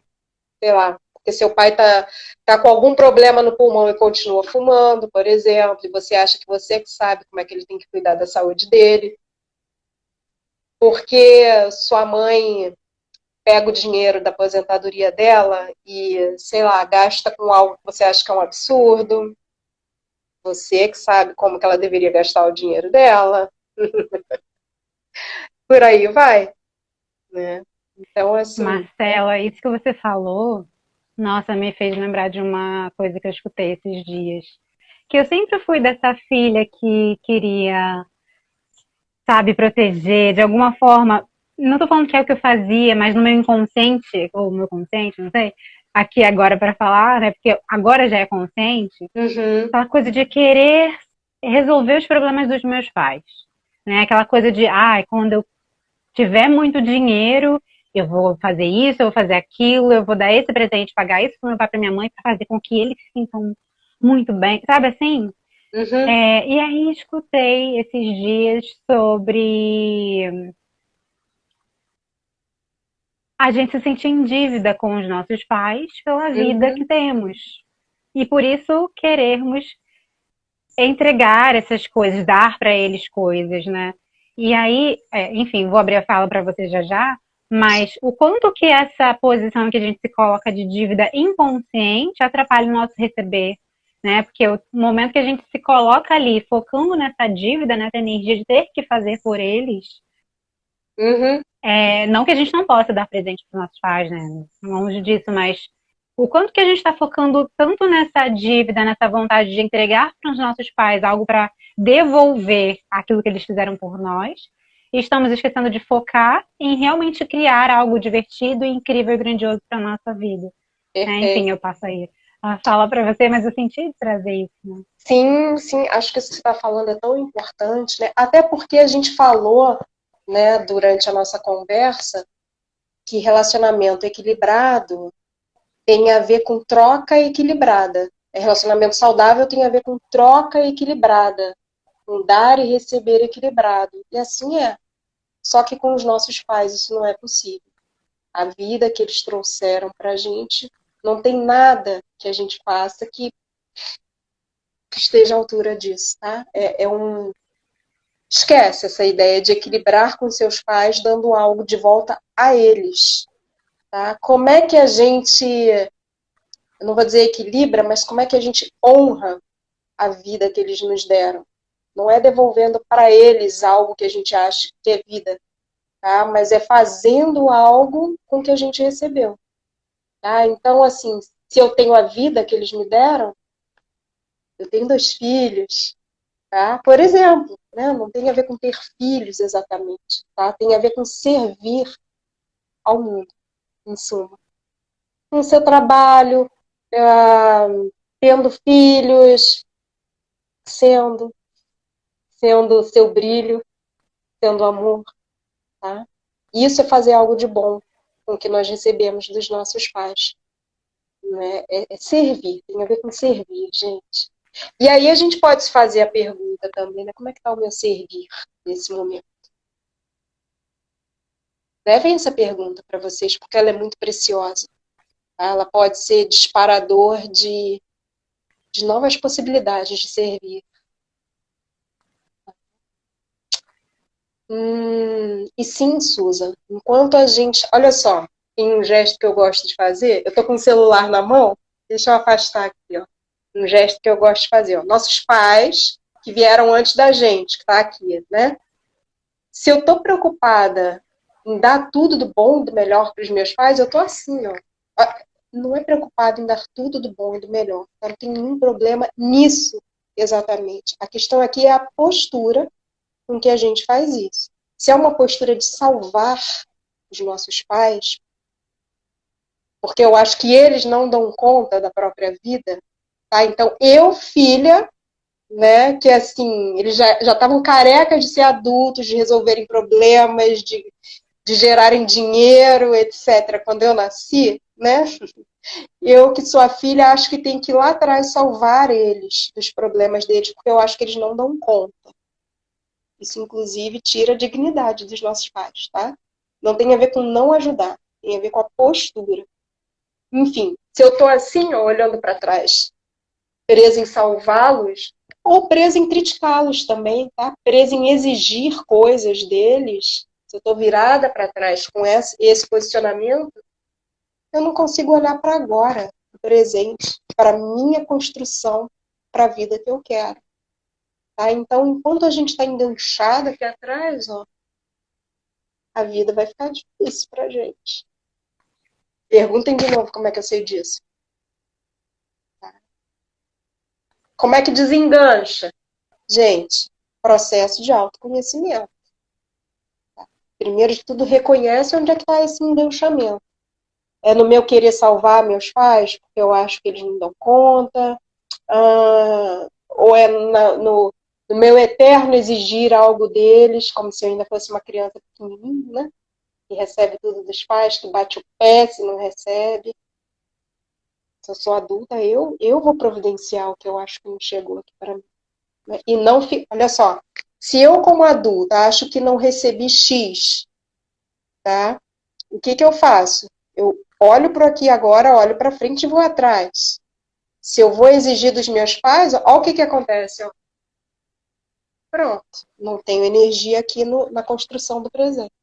sei lá, porque seu pai tá com algum problema no pulmão e continua fumando, por exemplo, e você acha que você que sabe como é que ele tem que cuidar da saúde dele, porque sua mãe pega o dinheiro da aposentadoria dela e, sei lá, gasta com algo que você acha que é um absurdo, você que sabe como que ela deveria gastar o dinheiro dela, por aí vai, né? Então, assim, Marcela, isso que você falou, nossa, me fez lembrar de uma coisa que eu escutei esses dias. Que eu sempre fui dessa filha que queria, sabe, proteger de alguma forma. Não tô falando que é o que eu fazia, mas no meu inconsciente, ou meu consciente, não sei, aqui agora para falar, né? Porque agora já é consciente, uhum, aquela coisa de querer resolver os problemas dos meus pais, né? Aquela coisa de, quando eu tiver muito dinheiro, eu vou fazer isso, eu vou fazer aquilo, eu vou dar esse presente, pagar isso para meu pai e para minha mãe, para fazer com que eles se sintam muito bem, sabe assim? uhum, E aí escutei esses dias sobre a gente se sentir em dívida com os nossos pais pela vida que uhum, temos. E por isso querermos entregar essas coisas, dar para eles coisas, né? E aí, enfim, vou abrir a fala para você já já, mas o quanto que essa posição que a gente se coloca de dívida inconsciente atrapalha o nosso receber, né? Porque o momento que a gente se coloca ali focando nessa dívida, nessa energia de ter que fazer por eles, uhum. não que a gente não possa dar presente para os nossos pais, né? Longe disso, mas o quanto que a gente está focando tanto nessa dívida, nessa vontade de entregar para os nossos pais algo para devolver aquilo que eles fizeram por nós, e estamos esquecendo de focar em realmente criar algo divertido, incrível e grandioso para nossa vida. Enfim, Perfeito. eu passo aí a fala para você, mas eu senti de trazer isso, né? Sim, sim, acho que isso que você está falando é tão importante, né? Até porque a gente falou, né, durante a nossa conversa, que relacionamento equilibrado tem a ver com troca equilibrada. Relacionamento saudável tem a ver com troca equilibrada, com dar e receber equilibrado. E assim é. Só que com os nossos pais isso não é possível. A vida que eles trouxeram para a gente, não tem nada que a gente faça que esteja à altura disso, tá? Esquece essa ideia de equilibrar com seus pais, dando algo de volta a eles, tá? Como é que a gente, eu não vou dizer equilibra, mas como é que a gente honra a vida que eles nos deram? Não é devolvendo para eles algo que a gente acha que é vida, tá? Mas é fazendo algo com o que a gente recebeu, tá? Então, assim, se eu tenho a vida que eles me deram, eu tenho 2 filhos, tá? Por exemplo, né? Não tem a ver com ter filhos exatamente, tá? Tem a ver com servir ao mundo, em suma. Com seu trabalho, ah, tendo filhos, sendo, sendo seu brilho, sendo amor, tá? Isso é fazer algo de bom com o que nós recebemos dos nossos pais, né? É servir, tem a ver com servir, gente. E aí a gente pode se fazer a pergunta também, né? Como é que está o meu servir nesse momento? Levem essa pergunta para vocês, porque ela é muito preciosa. Tá? Ela pode ser disparador de novas possibilidades de servir. E sim, Susan, enquanto a gente... Olha só, tem um gesto que eu gosto de fazer. Eu tô com o celular na mão, deixa eu afastar aqui, ó. Um gesto que eu gosto de fazer, ó. Nossos pais, que vieram antes da gente, que tá aqui, né? Se eu tô preocupada em dar tudo do bom e do melhor para os meus pais, eu tô assim, ó. Não é preocupado em dar tudo do bom e do melhor. Não tem nenhum problema nisso, exatamente. A questão aqui é a postura com que a gente faz isso. Se é uma postura de salvar os nossos pais, porque eu acho que eles não dão conta da própria vida, tá? Então, eu, filha, né, que assim, eles já estavam carecas de ser adultos, de resolverem problemas, de gerarem dinheiro, etc., quando eu nasci, né? Eu, que sou a filha, acho que tem que ir lá atrás salvar eles dos problemas deles, porque eu acho que eles não dão conta. Isso, inclusive, tira a dignidade dos nossos pais, tá? Não tem a ver com não ajudar, tem a ver com a postura. Enfim, se eu tô assim, ó, olhando para trás, presa em salvá-los, ou presa em criticá-los também, tá? Presa em exigir coisas deles, se eu tô virada para trás com esse posicionamento, eu não consigo olhar para agora, para o presente, para a minha construção, para a vida que eu quero. Tá? Então, enquanto a gente está enganchada aqui atrás, ó, a vida vai ficar difícil para a gente. Perguntem de novo como é que eu sei disso. Tá? Como é que desengancha? Gente, processo de autoconhecimento. Tá? Primeiro de tudo, reconhece onde é que está esse enganchamento. É no meu querer salvar meus pais, porque eu acho que eles não dão conta, ou é no meu eterno exigir algo deles, como se eu ainda fosse uma criança pequenininha, né? Que recebe tudo dos pais, que bate o pé se não recebe. Se eu sou adulta, eu vou providenciar o que eu acho que não chegou aqui para mim. E não, olha só, se eu como adulta acho que não recebi X, tá? O que eu faço? Eu olho para aqui agora, olho para frente e vou atrás. Se eu vou exigir dos meus pais, olha o que acontece. Ó. Pronto, não tenho energia aqui na construção do presente.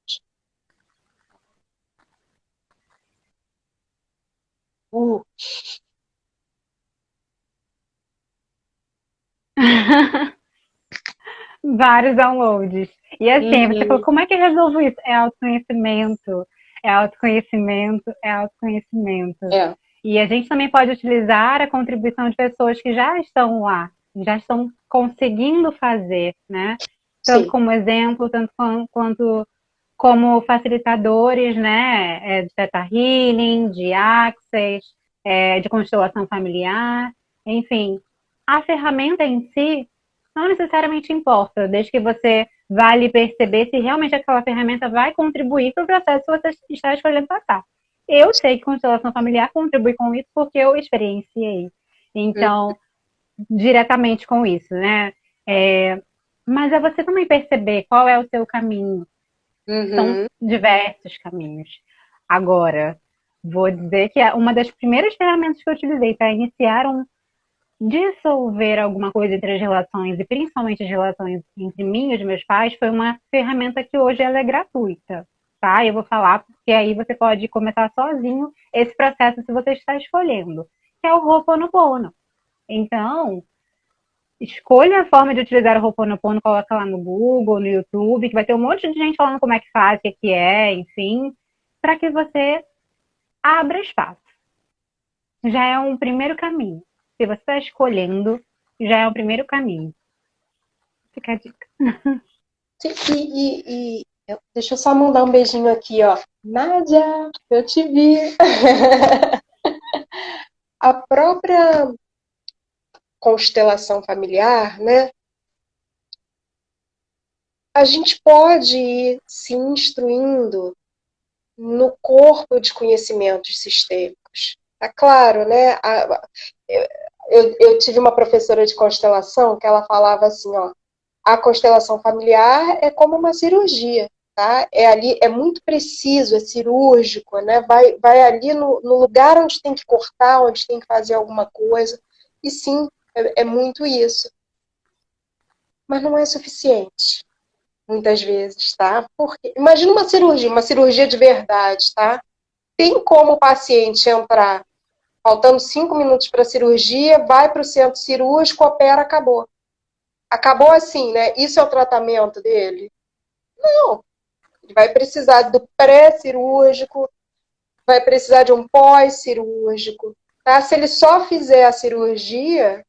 Vários downloads. E assim, você falou, como é que eu resolvo isso? É autoconhecimento, é autoconhecimento, é autoconhecimento. É. E a gente também pode utilizar a contribuição de pessoas que já estão lá, já estão conseguindo fazer, né? Tanto Sim. como exemplo, tanto quanto como facilitadores, né? De Theta Healing, de Access, de constelação familiar, enfim. A ferramenta em si não necessariamente importa, desde que você vale perceber se realmente aquela ferramenta vai contribuir para o processo que você está escolhendo passar. Eu sei que constelação familiar contribui com isso porque eu experienciei. Então, diretamente com isso, né? Mas é você também perceber qual é o seu caminho. São diversos caminhos. Agora, vou dizer que uma das primeiras ferramentas que eu utilizei para iniciar dissolver alguma coisa entre as relações, e principalmente as relações entre mim e os meus pais, foi uma ferramenta que hoje ela é gratuita, tá? Eu vou falar porque aí você pode começar sozinho esse processo se você está escolhendo, que é o Ho'oponopono. Então, escolha a forma de utilizar o Ho'oponopono, coloca lá no Google, no YouTube, que vai ter um monte de gente falando como é que faz, o que é, enfim, para que você abra espaço. Já é um primeiro caminho. Se você está escolhendo, já é o primeiro caminho. Fica a dica. Sim, deixa eu só mandar um beijinho aqui, ó. Nádia, eu te vi. A própria constelação familiar, né? A gente pode ir se instruindo no corpo de conhecimentos sistêmicos. Tá claro, né? Eu tive uma professora de constelação que ela falava assim, ó, a constelação familiar é como uma cirurgia. tá? É ali, é muito preciso, é cirúrgico, né? Vai ali no lugar onde tem que cortar, onde tem que fazer alguma coisa. E sim, é muito isso. Mas não é suficiente, muitas vezes, tá? Porque, imagina uma cirurgia de verdade, tá? Tem como o paciente entrar faltando 5 minutos para a cirurgia, vai para o centro cirúrgico, opera, acabou. Acabou assim, né? Isso é o tratamento dele? Não. Ele vai precisar do pré-cirúrgico, vai precisar de um pós-cirúrgico. Tá? Se ele só fizer a cirurgia,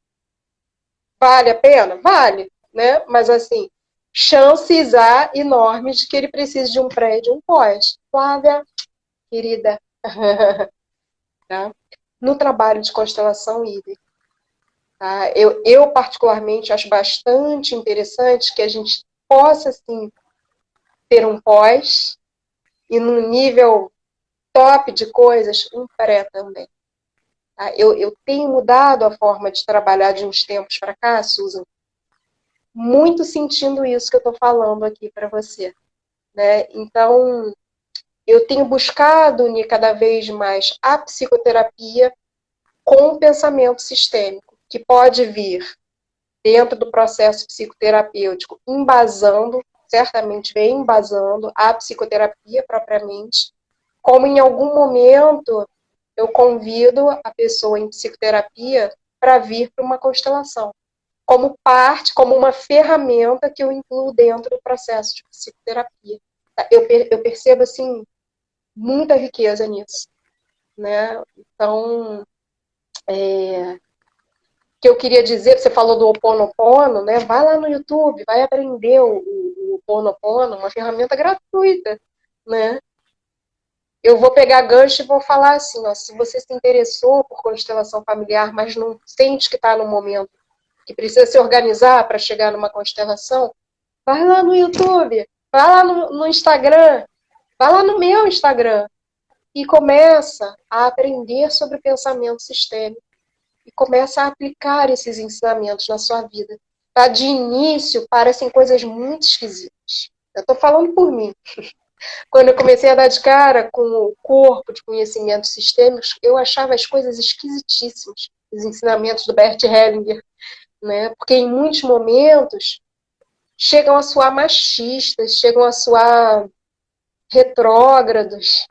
vale a pena? Vale, né? Mas assim, chances há enormes de que ele precise de um pré e de um pós. Flávia, querida, tá? No trabalho de constelação hídrica, tá? Eu particularmente acho bastante interessante que a gente possa, assim, ter um pós e no nível top de coisas, um pré também. Tá? Eu tenho mudado a forma de trabalhar de uns tempos para cá, Susan, muito sentindo isso que eu estou falando aqui para você. Né? Então, eu tenho buscado unir cada vez mais a psicoterapia com o pensamento sistêmico, que pode vir dentro do processo psicoterapêutico, embasando, certamente vem embasando a psicoterapia propriamente, como em algum momento eu convido a pessoa em psicoterapia para vir para uma constelação, como parte, como uma ferramenta que eu incluo dentro do processo de psicoterapia. Eu percebo, assim, muita riqueza nisso, né? Então, o que eu queria dizer, você falou do Ho Oponopono, né? Vai lá no YouTube, vai aprender o Ho Oponopono, uma ferramenta gratuita, né? Eu vou pegar gancho e vou falar assim, ó, se você se interessou por constelação familiar, mas não sente que está no momento que precisa se organizar para chegar numa constelação, vai lá no YouTube, vai lá no Instagram, vai lá no meu Instagram e começa a aprender sobre pensamento sistêmico e começa a aplicar esses ensinamentos na sua vida. Tá? De início, parecem coisas muito esquisitas. Eu estou falando por mim. Quando eu comecei a dar de cara com o corpo de conhecimentos sistêmicos, eu achava as coisas esquisitíssimas, os ensinamentos do Bert Hellinger, né? Porque em muitos momentos chegam a soar machistas, chegam a soar retrógrados,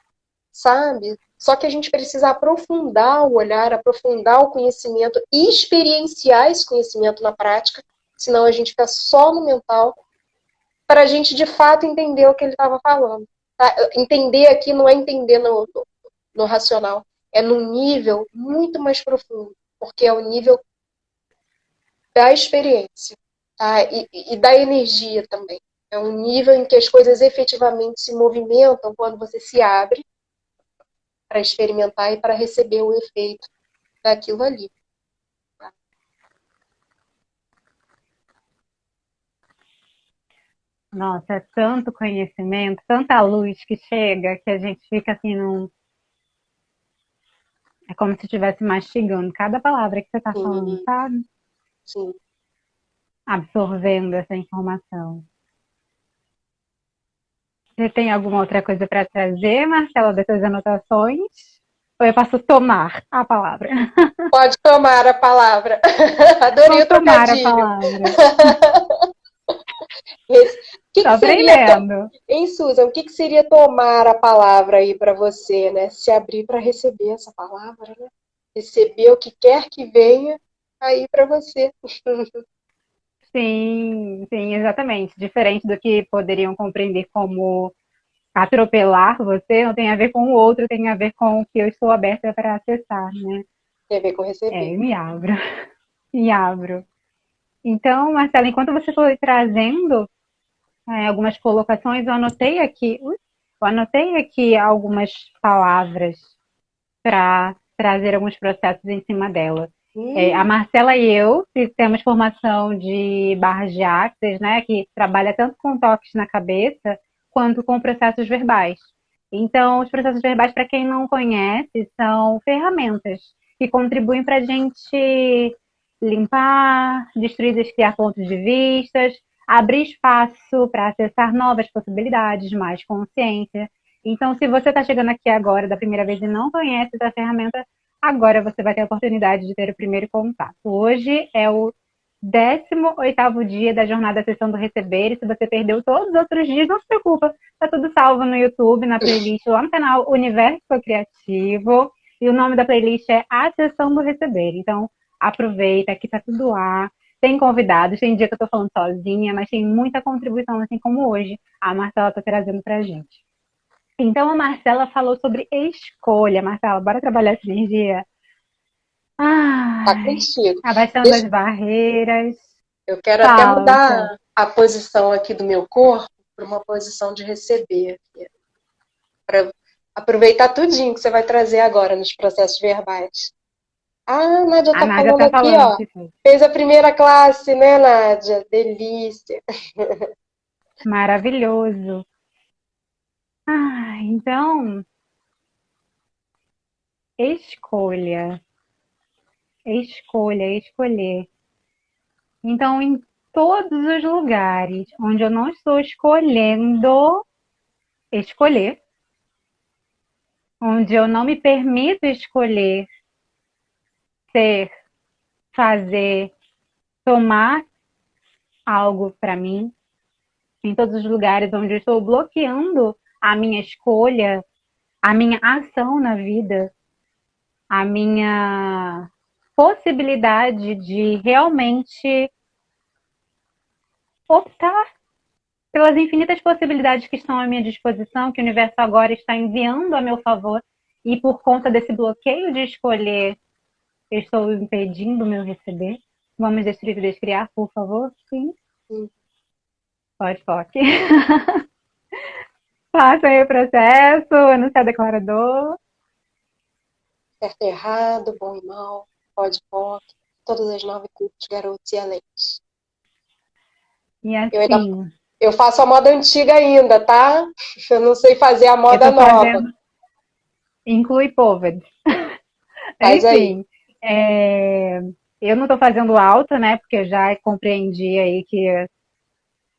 sabe? Só que a gente precisa aprofundar o olhar, aprofundar o conhecimento e experienciar esse conhecimento na prática, senão a gente fica só no mental, para a gente de fato entender o que ele estava falando. Tá? Entender aqui não é entender no racional, é num nível muito mais profundo, porque é o nível da experiência, tá? E da energia também. É um nível em que as coisas efetivamente se movimentam quando você se abre para experimentar e para receber o efeito daquilo ali. Nossa, é tanto conhecimento, tanta luz que chega que a gente fica assim num. É como se estivesse mastigando cada palavra que você está falando, Sim, sabe? sim. Absorvendo essa informação. Você tem alguma outra coisa para trazer, Marcela, dessas anotações? Ou eu posso tomar a palavra? Pode tomar a palavra. Adorei Vou o tomar a trocadilho. palavra. O Tô que seria, aprendendo. hein, Susan? O que seria tomar a palavra aí para você, né? Se abrir para receber essa palavra, né? Receber o que quer que venha aí para você. Sim, sim, exatamente. Diferente do que poderiam compreender como atropelar você, não tem a ver com o outro, tem a ver com o que eu estou aberta para acessar, né? Tem a ver com receber. Eu me abro, me abro. Então, Marcela, enquanto você foi trazendo algumas colocações, eu anotei aqui algumas palavras para trazer alguns processos em cima dela. A Marcela e eu temos formação de barras de axis, né, que trabalha tanto com toques na cabeça quanto com processos verbais. Então, os processos verbais, para quem não conhece, são ferramentas que contribuem para a gente limpar, destruir, criar pontos de vistas, abrir espaço para acessar novas possibilidades, mais consciência. Então, se você está chegando aqui agora da primeira vez e não conhece essa ferramenta, agora você vai ter a oportunidade de ter o primeiro contato. Hoje é o 18º dia da jornada Sessão do Receber, e se você perdeu todos os outros dias, não se preocupa, tá tudo salvo no YouTube, na playlist, lá no canal Universo Criativo, e o nome da playlist é A Sessão do Receber. Então, aproveita, que tá tudo lá, tem convidados, tem dia que eu tô falando sozinha, mas tem muita contribuição, assim como hoje a Marcela tá trazendo pra gente. Então, a Marcela falou sobre escolha. Marcela, bora trabalhar essa energia? Tá Ai, contigo. abaixando as Deixa, barreiras. eu quero até Fala, fala. mudar a posição aqui do meu corpo para uma posição de receber, para aproveitar tudinho que você vai trazer agora nos processos verbais. Ah, a Nádia A tá Nádia falando tá aqui, falando ó. que foi Fez a primeira classe, né, Nádia? Delícia. maravilhoso. Ah, então, escolha, escolher. Então, em todos os lugares onde eu não estou escolhendo escolher, onde eu não me permito escolher ser, fazer, tomar algo para mim, em todos os lugares onde eu estou bloqueando a minha escolha, a minha ação na vida, a minha possibilidade de realmente optar pelas infinitas possibilidades que estão à minha disposição, que o universo agora está enviando a meu favor, e por conta desse bloqueio de escolher, eu estou impedindo o meu receber. Vamos destruir e descriar, por favor? Sim. Pode, pode. Faça aí o processo, anunciar declarador. Certo e errado, bom e mal, pode, pode, todas as 9 cores, garotos e aleites. E Eu ainda assim, eu faço a moda antiga ainda, tá? Eu não sei fazer a eu moda tô nova. fazendo, inclui COVID. Faz aí. Enfim, eu não tô fazendo alta, né? Porque eu já compreendi aí que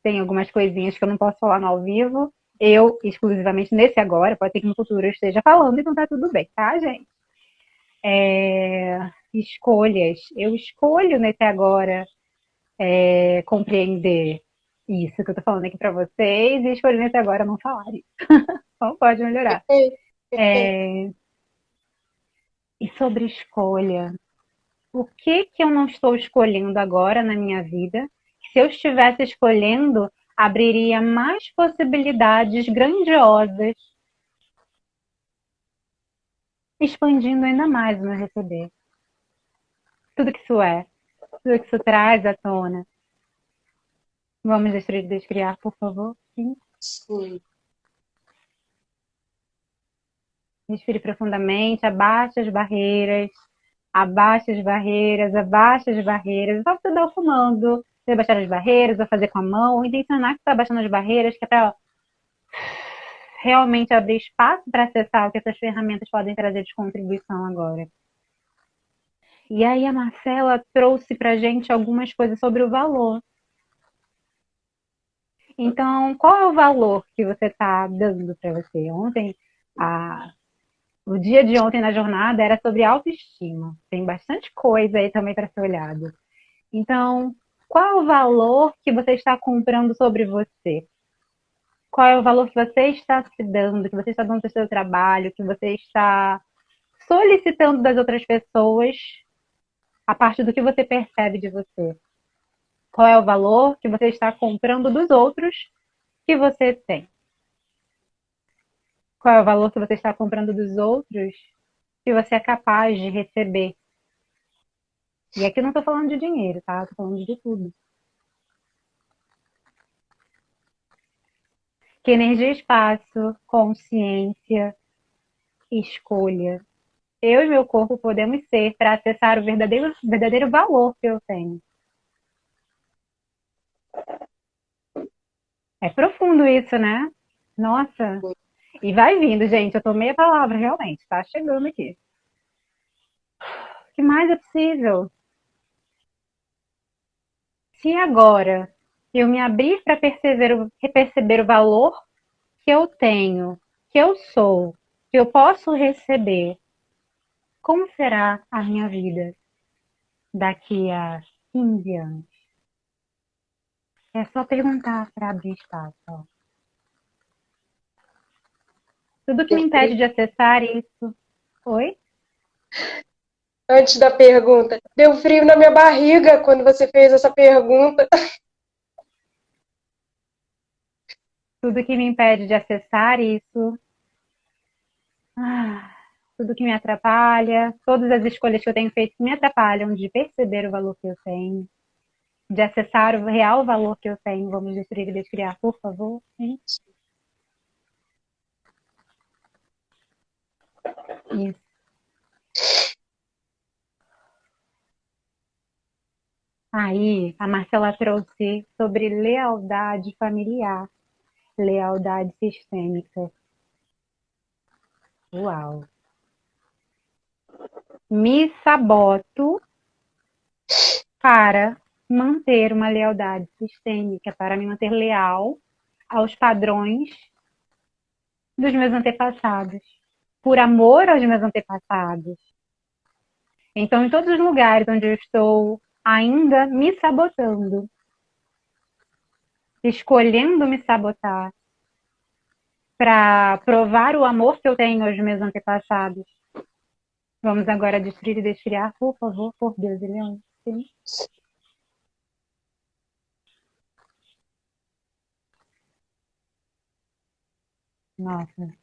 tem algumas coisinhas que eu não posso falar no ao vivo. Eu, exclusivamente nesse agora, pode ser que no futuro eu esteja falando, então tá tudo bem, tá, gente? Escolhas. Eu escolho nesse agora compreender isso que eu tô falando aqui pra vocês e escolho nesse agora não falar isso. Então pode melhorar. Perfeito, perfeito. E sobre escolha, o que que eu não estou escolhendo agora na minha vida? Se eu estivesse escolhendo, abriria mais possibilidades grandiosas, expandindo ainda mais o meu receber. Tudo que isso é, tudo que isso traz à tona. Vamos destruir e descriar, por favor? Sim. Sim. Respire profundamente, abaixe as barreiras, abaixe as barreiras. Só você dar o comando, você baixar as barreiras, ou fazer com a mão, ou intencionar que está baixando as barreiras, que é para realmente abrir espaço para acessar o que essas ferramentas podem trazer de contribuição agora. E aí a Marcela trouxe para gente algumas coisas sobre o valor. Então, qual é o valor que você está dando para você? Ontem, o dia de ontem na jornada era sobre autoestima. Tem bastante coisa aí também para ser olhado. Então, qual é o valor que você está comprando sobre você? Qual é o valor que você está se dando, que você está dando para o seu trabalho, que você está solicitando das outras pessoas a partir do que você percebe de você? Qual é o valor que você está comprando dos outros que você tem? Qual é o valor que você está comprando dos outros que você é capaz de receber? E aqui eu não estou falando de dinheiro, tá? Estou falando de tudo. Que energia, espaço, consciência, escolha. Eu e meu corpo podemos ser para acessar o verdadeiro valor que eu tenho. É profundo isso, né? Nossa. E vai vindo, gente. Eu tomei a palavra, realmente. Tá chegando aqui. O que mais é possível? Se agora Eu me abrir para perceber o valor que eu tenho, que eu sou, que eu posso receber. Como será a minha vida daqui a 15 anos? É só perguntar para abrir espaço. Ó. Tudo que me Deu impede frio. de acessar isso. Oi? Antes da pergunta, deu frio na minha barriga quando você fez essa pergunta. Tudo que me impede de acessar isso. Ah, tudo que me atrapalha. Todas as escolhas que eu tenho feito que me atrapalham de perceber o valor que eu tenho. De acessar o real valor que eu tenho. Vamos destruir e descriar, por favor. Sim. Isso. Aí, a Marcela trouxe sobre lealdade familiar, lealdade sistêmica. Uau! Me saboto para manter uma lealdade sistêmica, para me manter leal aos padrões dos meus antepassados, por amor aos meus antepassados. Então, em todos os lugares onde eu estou ainda me sabotando, escolhendo me sabotar para provar o amor que eu tenho aos meus antepassados, vamos agora destruir e descriar, por favor, por Deus e Leão. Sim. Nossa.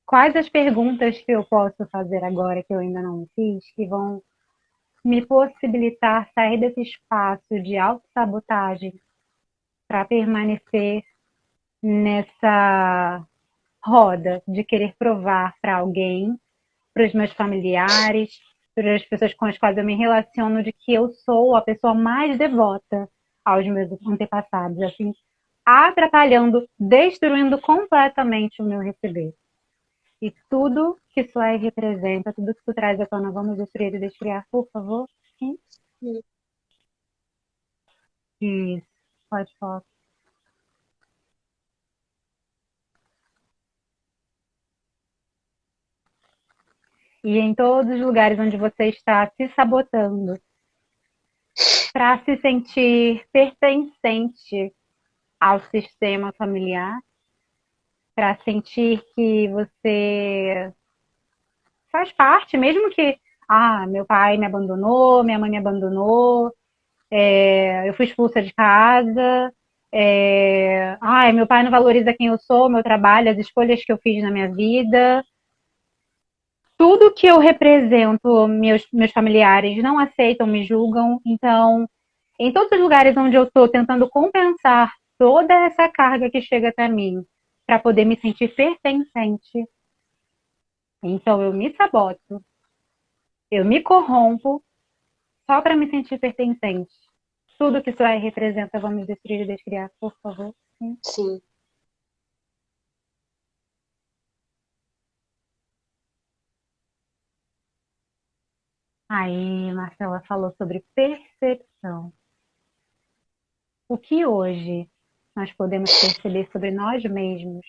Quais as perguntas que eu posso fazer agora que eu ainda não fiz, que vão me possibilitar sair desse espaço de autossabotagem para permanecer nessa roda de querer provar para alguém, para os meus familiares, para as pessoas com as quais eu me relaciono, de que eu sou a pessoa mais devota aos meus antepassados, assim, atrapalhando, destruindo completamente o meu receber. E tudo que isso aí representa, tudo que isso traz à tona, vamos destruir e descriar, por favor? Sim? Isso. Pode falar. E em todos os lugares onde você está se sabotando para se sentir pertencente ao sistema familiar, para sentir que você faz parte, mesmo que, meu pai me abandonou, minha mãe me abandonou, eu fui expulsa de casa, meu pai não valoriza quem eu sou, meu trabalho, as escolhas que eu fiz na minha vida. Tudo que eu represento, meus familiares não aceitam, me julgam. Então, em todos os lugares onde eu estou tentando compensar toda essa carga que chega até mim, para poder me sentir pertencente, então eu me saboto, eu me corrompo só para me sentir pertencente. Tudo que isso aí representa, vamos destruir e descriar, por favor. Sim. Sim. Aí, Marcela falou sobre percepção. O que hoje nós podemos perceber sobre nós mesmos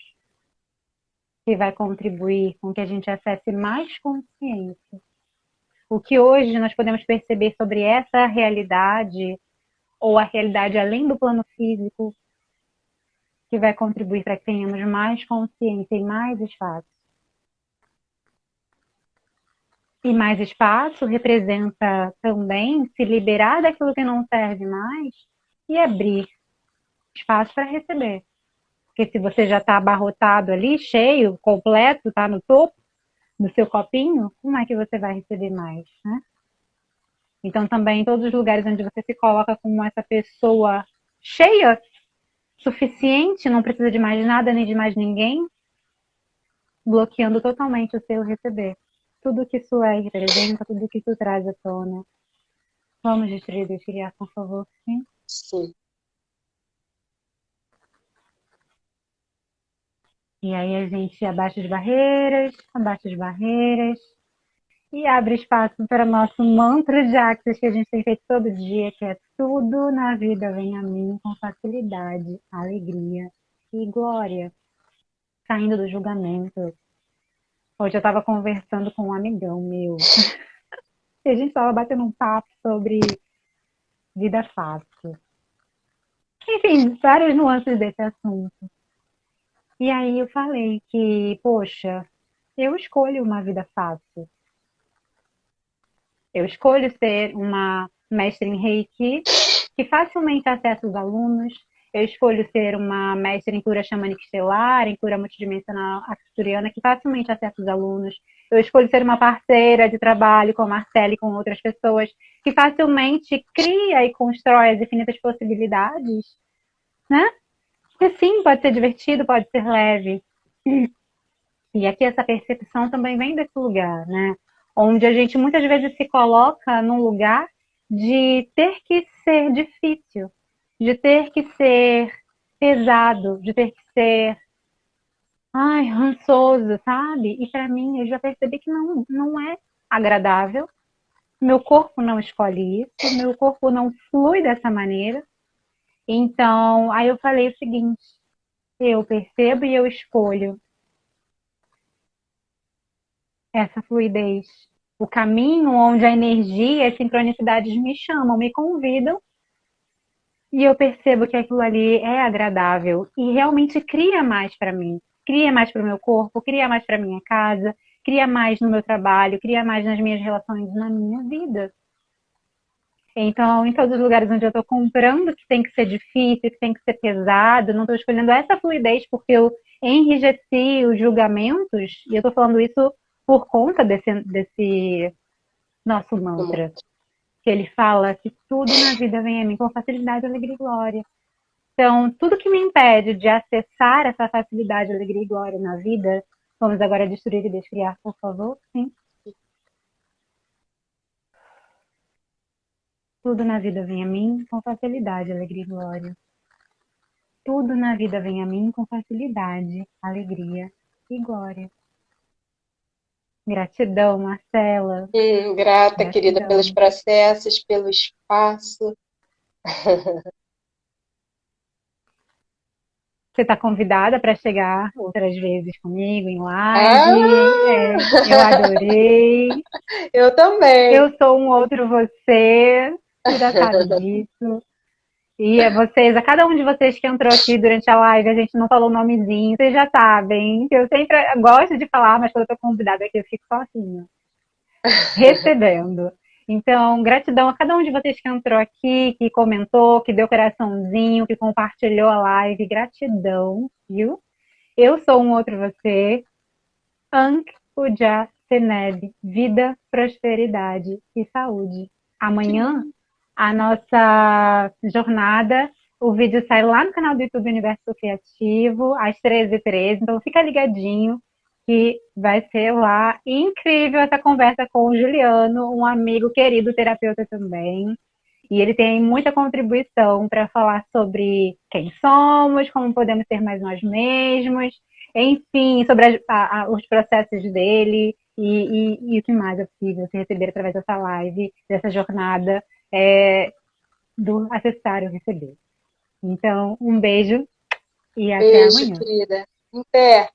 que vai contribuir com que a gente acesse mais consciência? O que hoje nós podemos perceber sobre essa realidade ou a realidade além do plano físico que vai contribuir para que tenhamos mais consciência e mais espaço? E mais espaço representa também se liberar daquilo que não serve mais e abrir espaço para receber. Porque se você já está abarrotado ali, cheio, completo, está no topo do seu copinho, como é que você vai receber mais, né? Então também em todos os lugares onde você se coloca como essa pessoa cheia, suficiente, não precisa de mais nada nem de mais ninguém, bloqueando totalmente o seu receber. Tudo que isso é representa, tudo que isso traz à tona. Vamos destruir e criar, por favor, sim? Sim. E aí a gente abaixa as barreiras, E abre espaço para o nosso mantra de Axis que a gente tem feito todo dia, que é tudo na vida vem a mim com facilidade, alegria e glória, saindo do julgamento. Hoje eu estava conversando com um amigão meu, e a gente estava batendo um papo sobre vida fácil. Enfim, várias nuances desse assunto. E aí eu falei que, poxa, eu escolho uma vida fácil. Eu escolho ser uma mestre em Reiki que facilmente acessa os alunos. Eu escolho ser uma mestre em cura xamânica estelar, em cura multidimensional arcturiana, que facilmente acessa os alunos. Eu escolho ser uma parceira de trabalho com a Marcela e com outras pessoas, que facilmente cria e constrói as infinitas possibilidades, né? Que sim, pode ser divertido, pode ser leve. E aqui essa percepção também vem desse lugar, né? Onde a gente muitas vezes se coloca num lugar de ter que ser difícil, de ter que ser pesado, de ter que ser, ai, rançoso, sabe? E para mim eu já percebi que não é agradável. Meu corpo não escolhe isso, meu corpo não flui dessa maneira. Então, aí eu falei o seguinte: eu percebo e eu escolho essa fluidez, o caminho onde a energia e as sincronicidades me chamam, me convidam, e eu percebo que aquilo ali é agradável e realmente cria mais para mim, cria mais para o meu corpo, cria mais para minha casa, cria mais no meu trabalho, cria mais nas minhas relações, na minha vida. Então, em todos os lugares onde eu estou comprando que tem que ser difícil, que tem que ser pesado, não estou escolhendo essa fluidez porque eu enrijeci os julgamentos, e eu estou falando isso por conta desse nosso mantra, que ele fala que tudo na vida vem a mim com facilidade, alegria e glória. Então, tudo que me impede de acessar essa facilidade, alegria e glória na vida, vamos agora destruir e descriar, por favor? Sim. Tudo na vida vem a mim com facilidade, alegria e glória. Tudo na vida vem a mim com facilidade, alegria e glória. Gratidão, Marcela. Grata, querida, pelos Gratidão. processos, pelo espaço. Você está convidada para chegar outras vezes comigo em live. Ah, Eu adorei. eu também. Eu sou um outro você. Você já sabe disso. E vocês, a cada um de vocês que entrou aqui durante a live, a gente não falou o nomezinho, vocês já sabem. Eu sempre gosto de falar, mas quando eu tô convidada aqui, eu fico só assim, ó, recebendo. Então, gratidão a cada um de vocês que entrou aqui, que comentou, que deu coraçãozinho, que compartilhou a live. Gratidão, viu? Eu sou um outro você. Ankh Puja Seneb. Vida, prosperidade e saúde. Amanhã, a nossa jornada, o vídeo sai lá no canal do YouTube Universo Criativo, às 13h13. Então, fica ligadinho que vai ser lá incrível essa conversa com o Juliano, um amigo querido terapeuta também. E ele tem muita contribuição para falar sobre quem somos, como podemos ser mais nós mesmos, enfim, sobre os processos dele e o que mais é possível se receber através dessa live, dessa jornada do acessar e receber. Então, um beijo e até Beijo, amanhã. querida. Em pé.